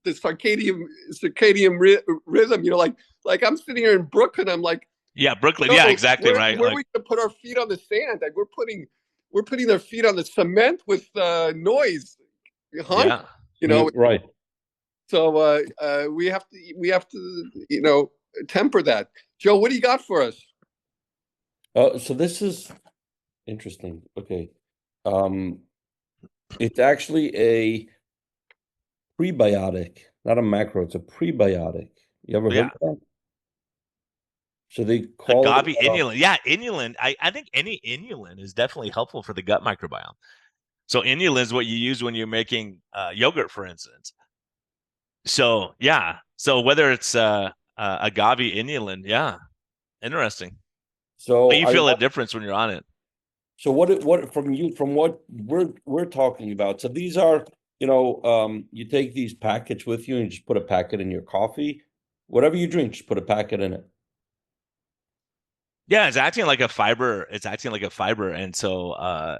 the circadian rhythm. Like I'm sitting here in Brooklyn. I'm like, Yeah, Brooklyn. Yeah, no, exactly right. where are Like, we going to put our feet on the sand? Like we're putting their feet on the cement with noise, honk. yeah. You know, Right. so we have to temper that. Joe, what do you got for us? So this is interesting. Okay. Um, it's actually a prebiotic, not a macro. It's a prebiotic. You ever heard Yeah. of that? So they call it. Agave inulin. Yeah, inulin. I think any inulin is definitely helpful for the gut microbiome. So inulin is what you use when you're making yogurt, for instance. So yeah. So whether it's agave inulin, yeah, interesting. But So you I feel a want. difference when you're on it. So what from what we're talking about? So these are you take these packets with you and you just put a packet in your coffee, whatever you drink, just put a packet in it. Yeah, it's acting like a fiber. It's acting like a fiber, and so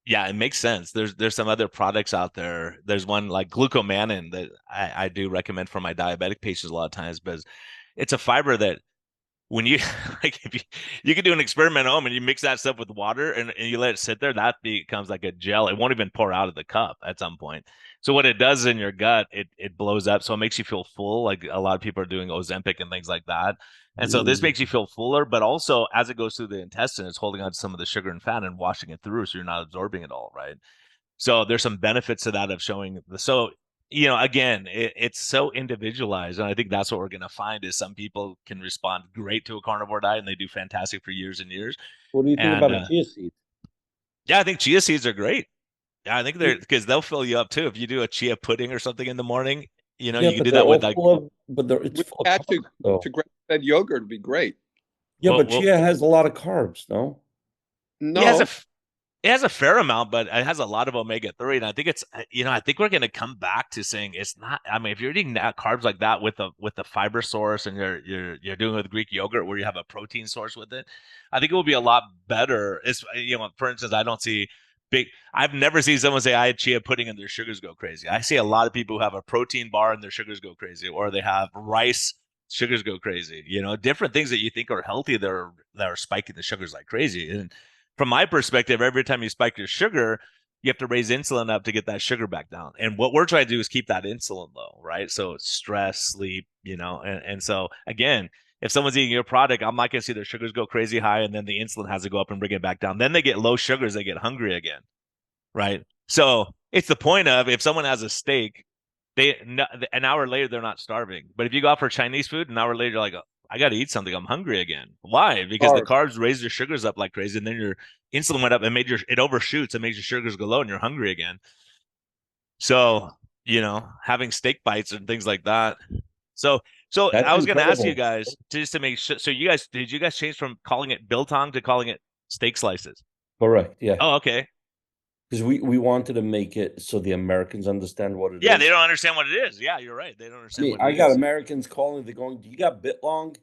yeah, it makes sense. There's some other products out there. There's one like glucomannan that I do recommend for my diabetic patients a lot of times, but it's a fiber that when you like if you can do an experiment at home and you mix that stuff with water and you let it sit there, that becomes like a gel. It won't even pour out of the cup at some point. So what it does in your gut, it blows up. So it makes you feel full. Like a lot of people are doing Ozempic and things like that. And so this Mm. makes you feel fuller, but also as it goes through the intestine, it's holding on to some of the sugar and fat and washing it through, so you're not absorbing it all, right? So there's some benefits to that of showing again, it's so individualized. And I think that's what we're going to find is some people can respond great to a carnivore diet and they do fantastic for years and years. What do you think And about a chia seed? yeah, I think chia seeds are great. Yeah, I think they're because they'll fill you up too. If you do a chia pudding or something in the morning, Yeah, you can but do they're that with all like, full of, but it's With full of that to carbs, though. to grass-fed yogurt would be great. Yeah, well, but well, chia has a lot of carbs, no? it has No, it has a fair amount, but it has a lot of omega-3. And I think I think we're going to come back to saying it's not. I mean, if you're eating that carbs like that with the fiber source, and you're doing it with Greek yogurt where you have a protein source with it, I think it will be a lot better. It's for instance, I don't see big. I've never seen someone say I had chia pudding and their sugars go crazy. I see a lot of people who have a protein bar and their sugars go crazy, or they have rice. Sugars go crazy, different things that you think are healthy that are spiking the sugars like crazy. And from my perspective, every time you spike your sugar, you have to raise insulin up to get that sugar back down. And what we're trying to do is keep that insulin low, right? So it's stress, sleep, and so again, if someone's eating your product, I'm not going to see their sugars go crazy high and then the insulin has to go up and bring it back down. Then they get low sugars, they get hungry again, right? So it's the point of if someone has a steak, an hour later they're not starving. But if you go out for Chinese food, an hour later you're like, I got to eat something. I'm hungry again. Why? Because the Carbs. carbs raise your sugars up like crazy, and then your insulin went up and it overshoots and makes your sugars go low, and you're hungry again. So having steak bites and things like that. So I That's was going to ask you incredible. guys just to make sure. So did you guys change from calling it biltong to calling it steak slices? Correct. Yeah. Oh, okay. Because we wanted to make it so the Americans understand what it Yeah, they is. don't understand what it is. Yeah, you're right. They don't I understand mean, what it I got is. Americans calling, they're going, "Do you got Bitlong?"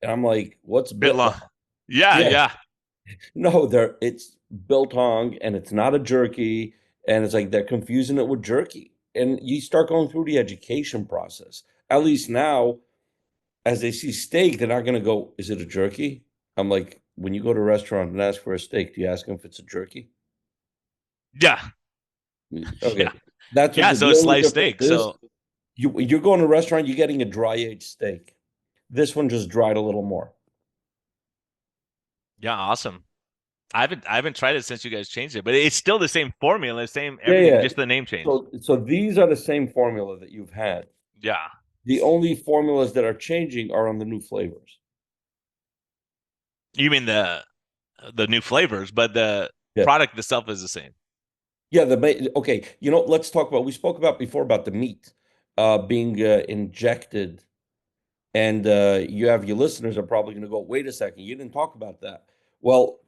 And I'm like, "What's Bit long. Bitlong?" Yeah, Yeah, yeah. no, it's biltong, and it's not a jerky, and it's like they're confusing it with jerky. And you start going through the education process. At least now, as they see steak, they're not going to go, "Is it a jerky?" I'm like, when you go to a restaurant and ask for a steak, do you ask them if it's a jerky? Yeah. Okay, Yeah. that's what Yeah, so the it's only sliced difference steak. is. So You're going to a restaurant, you're getting a dry aged steak. This one just dried a little more. yeah, awesome. I haven't tried it since you guys changed it, but it's still the same formula, same Yeah, everything, yeah. just the name changed. So these are the same formula that you've had. Yeah. The only formulas that are changing are on the new flavors. You mean the new flavors, but the Yeah. product itself is the same. Yeah, okay, let's talk about we spoke about before about the meat being injected, and you have your listeners are probably going to go, wait a second, you didn't talk about that. Well,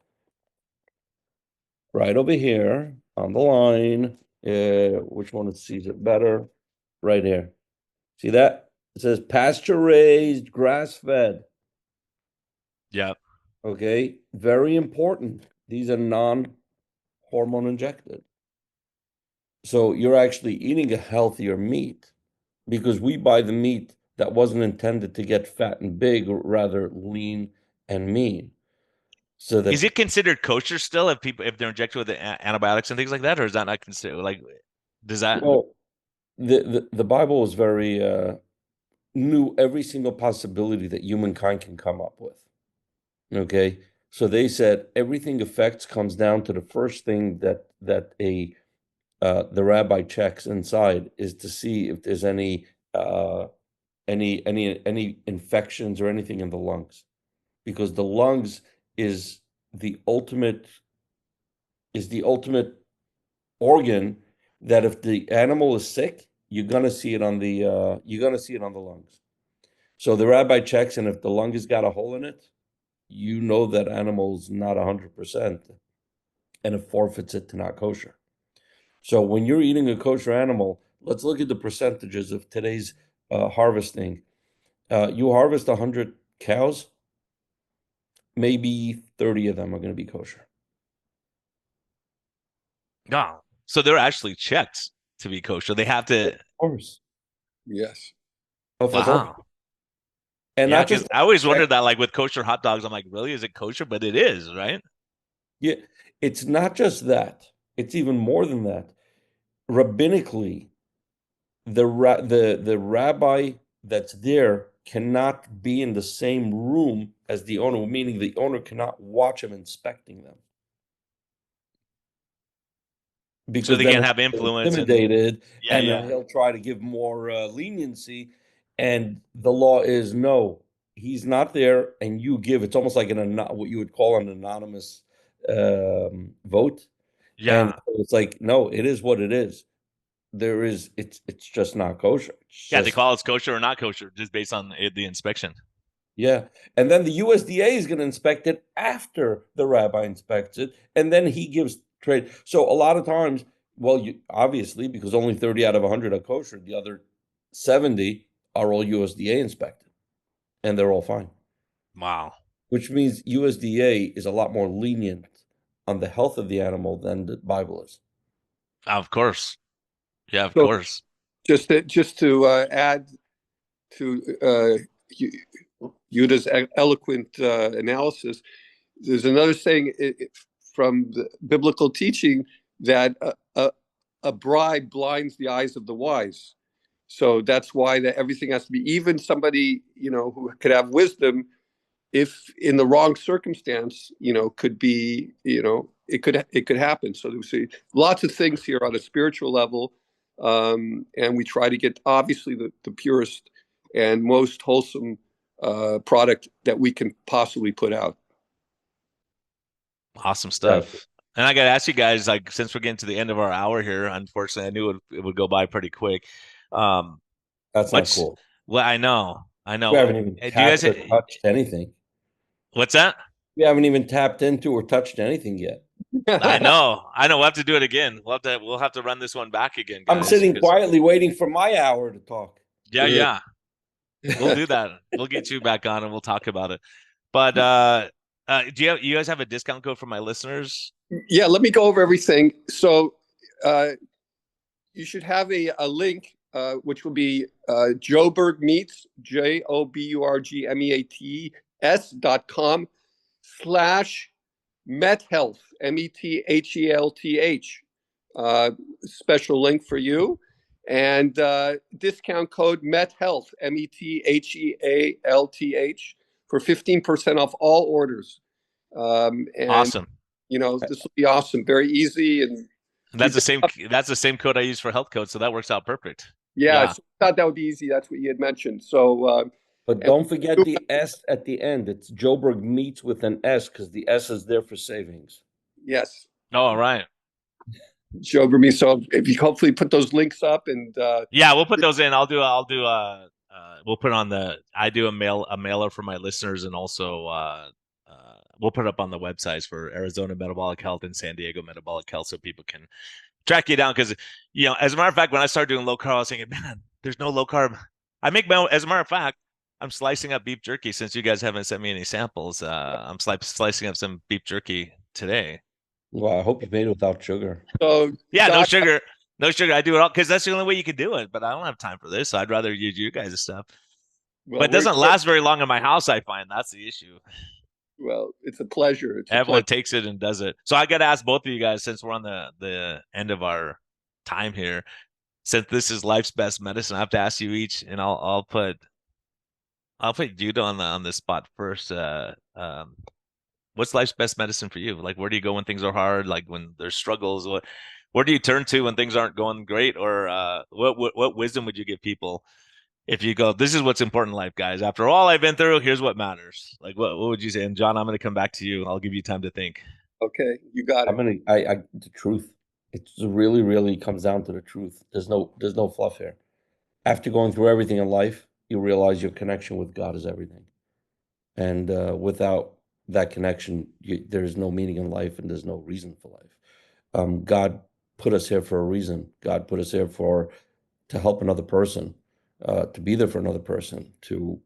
right over here on the line, which one sees it better? Right here. See that? It says pasture-raised, grass-fed. Yeah. Okay, very important. These are non-hormone injected. So you're actually eating a healthier meat because we buy the meat that wasn't intended to get fat and big, or rather lean and mean. So Is that, it considered kosher still if they're injected with antibiotics and things like that, or is that not considered like does that? well, the Bible is very knew every single possibility that humankind can come up with. Okay, so they said everything affects comes down to the first thing that the rabbi checks inside is to see if there's any infections or anything in the lungs, because the lungs is the ultimate is the ultimate organ that if the animal is sick, you're gonna see it on the lungs. So the rabbi checks, and if the lung has got a hole in it, you know that animal's not 100%, and it forfeits it to not kosher. So when you're eating a kosher animal, let's look at the percentages of today's harvesting. You harvest 100 cows, maybe 30 of them are going to be kosher. No. So they're actually checked to be kosher. They have Of to. course. Yes. Of course. Wow. And Yeah, not because just I always check, wondered that, like with kosher hot dogs, I'm like, really, is it kosher? But it is, right? yeah, it's not just that. It's even more than that. Rabbinically, the rabbi that's there cannot be in the same room as the owner, meaning the owner cannot watch him inspecting them. So Because they then can't he'll have feel influence and intimidated, yeah, and yeah, he'll try to give more leniency. And the law is no, he's not there, and you give. It's almost like what you would call an anonymous vote, and yeah, so it's like no, it is what it is. It's just not kosher. It's yeah. They just call it kosher or not kosher just based on the inspection. yeah. And then the USDA is going to inspect it after the rabbi inspects it, and then he gives trade. So a lot of times, well, you obviously because only 30 out of 100 are kosher, the other 70 are all USDA inspected, and they're all fine. Wow. Which means USDA is a lot more lenient on the health of the animal than the Bible is. Of course. Yeah, of So course. just to add to Yuda's eloquent analysis, there's another saying from the biblical teaching that a bribe blinds the eyes of the wise. So that's why that everything has to be, even somebody, who could have wisdom, if in the wrong circumstance, could be, it could happen. So we see lots of things here on a spiritual level, and we try to get obviously the purest and most wholesome product that we can possibly put out. Awesome Yeah, stuff. And I got to ask you guys, like, since we're getting to the end of our hour here, unfortunately, I knew it would go by pretty quick. Um, that's not what's, cool. well, I We know. haven't even Do you guys, tapped or touched anything. what's that? We haven't even tapped into or touched anything yet. I know. We'll have to do it again. We'll have to run this one back again, I'm guys. sitting Because quietly waiting for my hour to talk. yeah, yeah, we'll do that. We'll get you back on and we'll talk about it. But you guys have a discount code for my listeners? Yeah, let me go over everything. So you should have a link, which will be Joburg Meats, JOBURGMEATS.com/METHealth, METHEALTH. Special link for you. And discount code METHealth, METHEALTH, for 15% off all orders. And Awesome. this will be awesome, very easy. And we That's the same code I use for health code, so that works out perfect. Yeah, Yeah. so I thought that would be easy. That's what you had mentioned. So, But and don't forget the S at the end. It's Joburg Meats with an S because the S is there for savings. yes, Oh, all right. Joe Verme. So if you hopefully put those links up, and Yeah, we'll put those in. We'll put on I do a mailer for my listeners, and also we'll put it up on the websites for Arizona Metabolic Health and San Diego Metabolic Health, so people can track you down. Because as a matter of fact, when I started doing low carb, I was thinking, man, there's no low carb. As a matter of fact, I'm slicing up beef jerky. Since you guys haven't sent me any samples, I'm slicing up some beef jerky today. Well, I hope you made it without sugar. so Yeah, no Doc, sugar. No sugar. I do it all because that's the only way you can do it. But I don't have time for this, so I'd rather use you guys' stuff. But well, it doesn't last very long in my house, I find. That's the issue. it's a pleasure. It's a pleasure. Everyone takes it and does it. So I got to ask both of you guys, since we're on the end of our time here, since this is life's best medicine, I have to ask you each, and I'll put Yuda on the spot first. What's life's best medicine for you? Like, where do you go when things are hard? Like when there's struggles, where do you turn to when things aren't going great? Or what wisdom would you give people if you go, this is what's important in life, guys. After all I've been through, here's what matters. Like, what would you say? And John, I'm going to come back to you. I'll give you time to think. Okay, you got it. The truth. It really, really comes down to the truth. There's no fluff here. After going through everything in life, you realize your connection with God is everything. And without that connection, there's no meaning in life and there's no reason for life. God put us here for a reason. God put us here to help another person, to be there for another person. You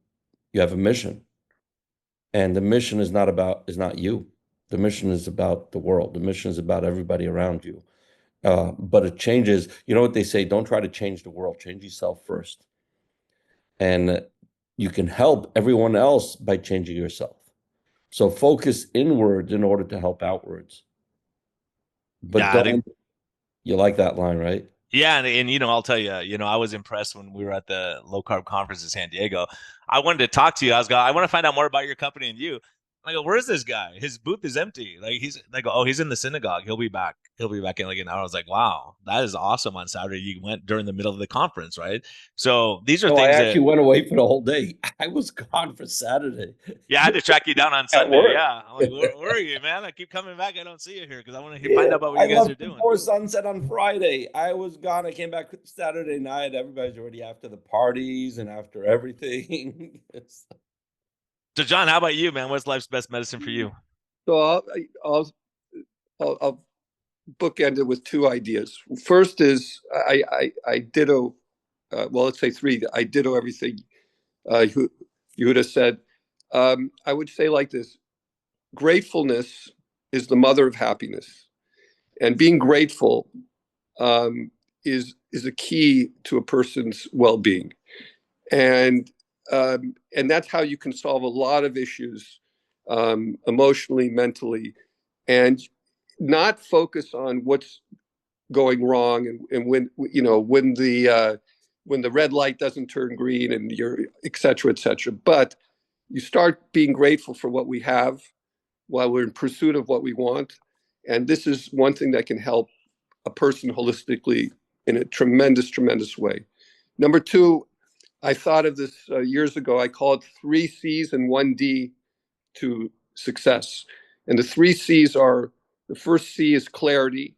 have a mission, and the mission is not you. The mission is about the world. The mission is about everybody around you. But it changes. You know what they say? Don't try to change the world. Change yourself first. And you can help everyone else by changing yourself. So focus inward in order to help outwards. But Yeah, you like that line, right? yeah, and I'll tell you, I was impressed when we were at the low carb conference in San Diego. I wanted to talk to you. I want to find out more about your company and you. I go, where's this guy? His booth is empty. He's in the synagogue. He'll be back. He'll be back in like an hour. I was like, wow, that is awesome. On Saturday, you went during the middle of the conference, right? So these are No, I things that, actually went away for the whole day. I was gone for Saturday yeah, I had to track you down on at Sunday. work. Yeah, I'm like, where are you, man? I keep coming back. I don't see you here because I want to find Yeah, out about what I you guys are left doing. before sunset on Friday. I was gone. I came back Saturday night. Everybody's already after the parties and after everything. So, John, how about you, man? What's life's best medicine for you? So I'll bookend it with two ideas. First is I ditto. Well, let's say three. I ditto everything Yehuda said. I would say like this: gratefulness is the mother of happiness, and being grateful is a key to a person's well-being, and that's how you can solve a lot of issues, emotionally, mentally, and not focus on what's going wrong, and when when the red light doesn't turn green, and you're et cetera, et cetera. But you start being grateful for what we have while we're in pursuit of what we want. And this is one thing that can help a person holistically in a tremendous, tremendous way. Number two, I thought of this years ago. I call it 3 C's and 1 D to success. And the 3 C's are, the first C is clarity,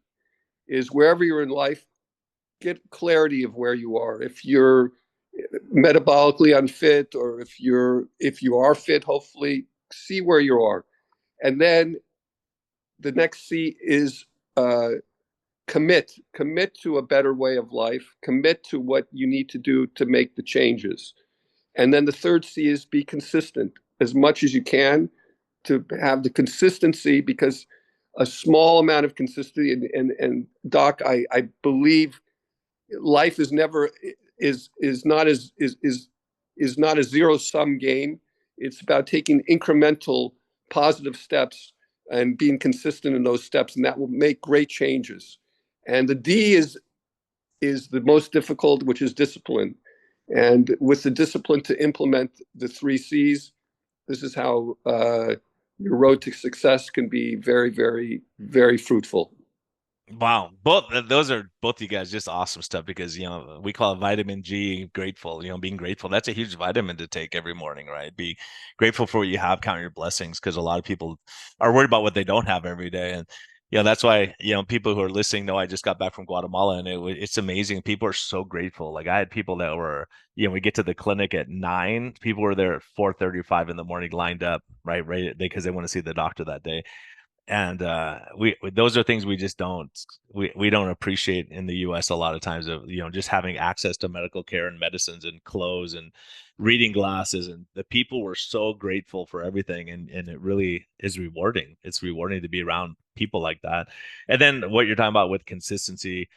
is wherever you're in life, get clarity of where you are. If you're metabolically unfit, or if you are fit, hopefully see where you are. And then the next C is commit to a better way of life, commit to what you need to do to make the changes. And then the third C is be consistent as much as you can, to have the consistency, because a small amount of consistency, and Doc, I believe life is never is not as is not a zero sum game. It's about taking incremental positive steps and being consistent in those steps, and that will make great changes. And the D is the most difficult, which is discipline. And with the discipline to implement the 3 C's, this is how your road to success can be very, very, very fruitful. Wow, both those are both you guys just awesome stuff because we call it vitamin G grateful. Being grateful, that's a huge vitamin to take every morning, right? Be grateful for what you have, count your blessings, because a lot of people are worried about what they don't have every day. And that's why people who are listening know I just got back from Guatemala, and it's amazing. People are so grateful. Like I had people that were we get to the clinic at 9, people were there at 4:35 in the morning lined up, right because they want to see the doctor that day. And we those are things we just we don't appreciate in the US a lot of times, of just having access to medical care and medicines and clothes and reading glasses. And the people were so grateful for everything, and it really is rewarding. It's rewarding to be around people like that. And then what you're talking about with consistency,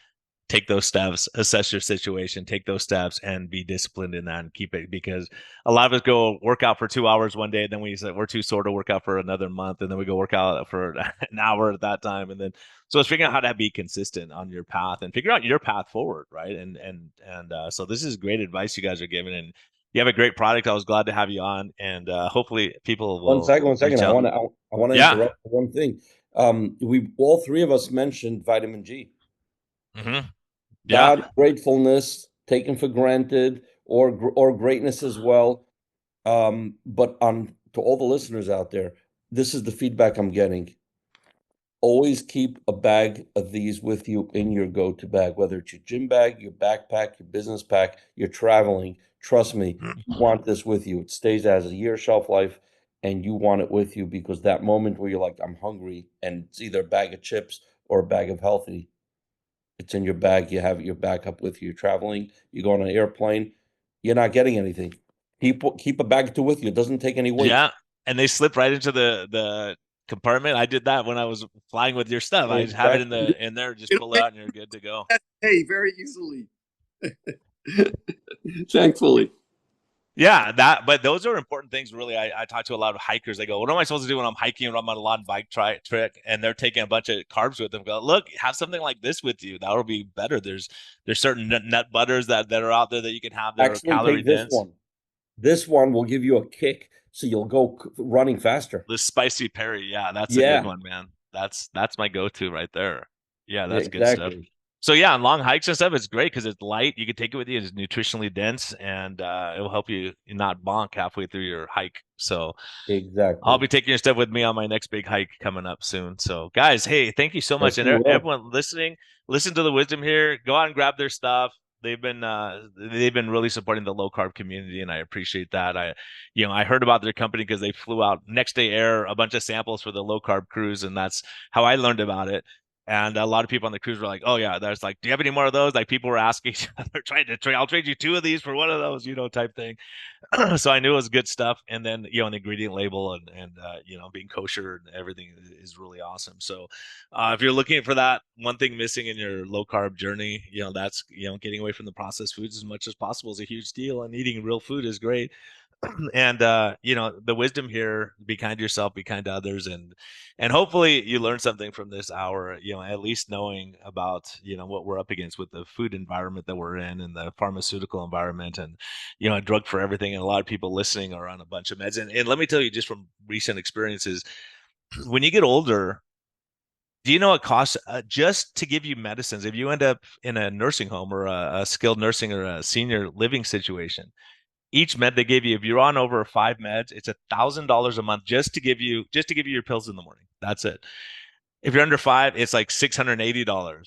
take those steps, assess your situation, take those steps, and be disciplined in that and keep it. Because a lot of us go work out for 2 hours one day, and then we say we're too sore to work out for another month, and then we go work out for an hour at that time, and then so it's figuring out how to be consistent on your path and figure out your path forward, right? And so this is great advice you guys are giving, and you have a great product. I was glad to have you on, and hopefully people will One second. reach I out. want to I want to Yeah. interrupt for one thing. We all three of us mentioned vitamin G. Hmm. Yeah. God, gratefulness, taken for granted, or greatness as well. But on to all the listeners out there, this is the feedback I'm getting. Always keep a bag of these with you in your go-to bag, whether it's your gym bag, your backpack, your business pack, you're traveling. Trust me, you want this with you. It stays as a year shelf life, and you want it with you because that moment where you're like, I'm hungry, and it's either a bag of chips or a bag of healthy, it's in your bag. You have your backup with you. You're traveling, you go on an airplane, you're not getting anything. Keep a bag to with you. It doesn't take any weight. Yeah, and they slip right into the compartment. I did that when I was flying with your stuff. I just have it Exactly. in there, just It'll pull it make out, and you're good to go. hay very easily. Thankfully. Yeah, but those are important things. Really, I talk to a lot of hikers. They go, "What am I supposed to do when I'm hiking or I'm on a long bike trek?" And they're taking a bunch of carbs with them. Go, look, have something like this with you. That will be better. There's certain nut butters that are out there that you can have that are Actually, calorie take this dense. one. This one will give you a kick, so you'll go running faster. The spicy Perry, yeah, that's a good Yeah, one, man. That's my go-to right there. Yeah, yeah, that's good stuff. exactly, So yeah, on long hikes and stuff, it's great because it's light. You can take it with you. It's nutritionally dense, and it will help you not bonk halfway through your hike. So I'll exactly. be taking your stuff with me on my next big hike coming up soon. So guys, hey, thank you so much, Yes, and we will. everyone listening, listen to the wisdom here. Go out and grab their stuff. They've been really supporting the low carb community, and I appreciate that. I heard about their company because they flew out next day air a bunch of samples for the low carb cruise, and that's how I learned about it. And a lot of people on the cruise were like, "Oh yeah," there's like, "Do you have any more of those?" Like people were asking each other, trying to trade. I'll trade you 2 of these for one of those, type thing. So I knew it was good stuff. And then an ingredient label and being kosher and everything is really awesome. So if you're looking for that one thing missing in your low carb journey, that's getting away from the processed foods as much as possible is a huge deal, and eating real food is great. And the wisdom here: be kind to yourself, be kind to others, and hopefully you learn something from this hour. At least knowing about what we're up against with the food environment that we're in, and the pharmaceutical environment, and a drug for everything. And a lot of people listening are on a bunch of meds. And let me tell you, just from recent experiences, when you get older, do you know it costs just to give you medicines? If you end up in a nursing home, or a skilled nursing, or a senior living situation, each med they give you, if you're on over 5 meds, it's $1,000 a month just to give you your pills in the morning. That's it. If you're under 5, it's like $680.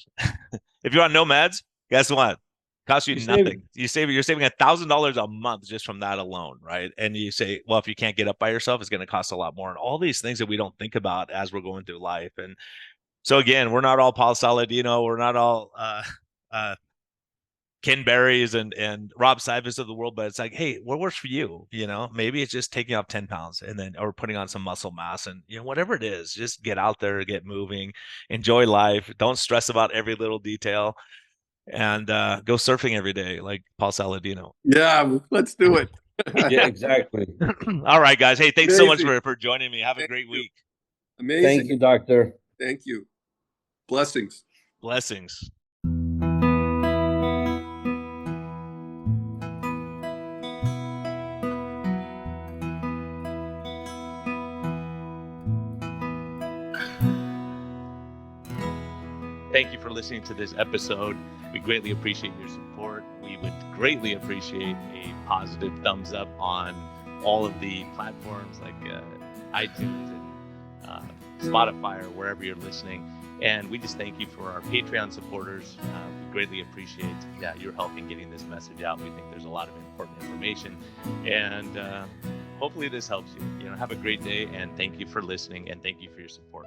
If you're on no meds, guess what? Costs you You save nothing. You're saving $1,000 a month just from that alone, right? And you say, well, if you can't get up by yourself, it's going to cost a lot more. And all these things that we don't think about as we're going through life. And so again, we're not all Paul Saladino. We're not all Ken Berries and Rob Sivas of the world, but it's like, hey, what works for you? Maybe it's just taking off 10 pounds or putting on some muscle mass, and whatever it is, just get out there, get moving, enjoy life. Don't stress about every little detail, and go surfing every day like Paul Saladino. Yeah, let's do it. Yeah, exactly. All right, guys. Hey, thanks so much Amazing. for joining me. Have a Thank great you. week. Amazing. Thank you, doctor. Thank you. Blessings. Blessings. Thank you for listening to this episode. We greatly appreciate your support. We would greatly appreciate a positive thumbs up on all of the platforms like iTunes and Spotify, or wherever you're listening. And we just thank you for our Patreon supporters. We greatly appreciate your help in getting this message out. We think there's a lot of important information, and hopefully this helps you. Have a great day, and thank you for listening, and thank you for your support.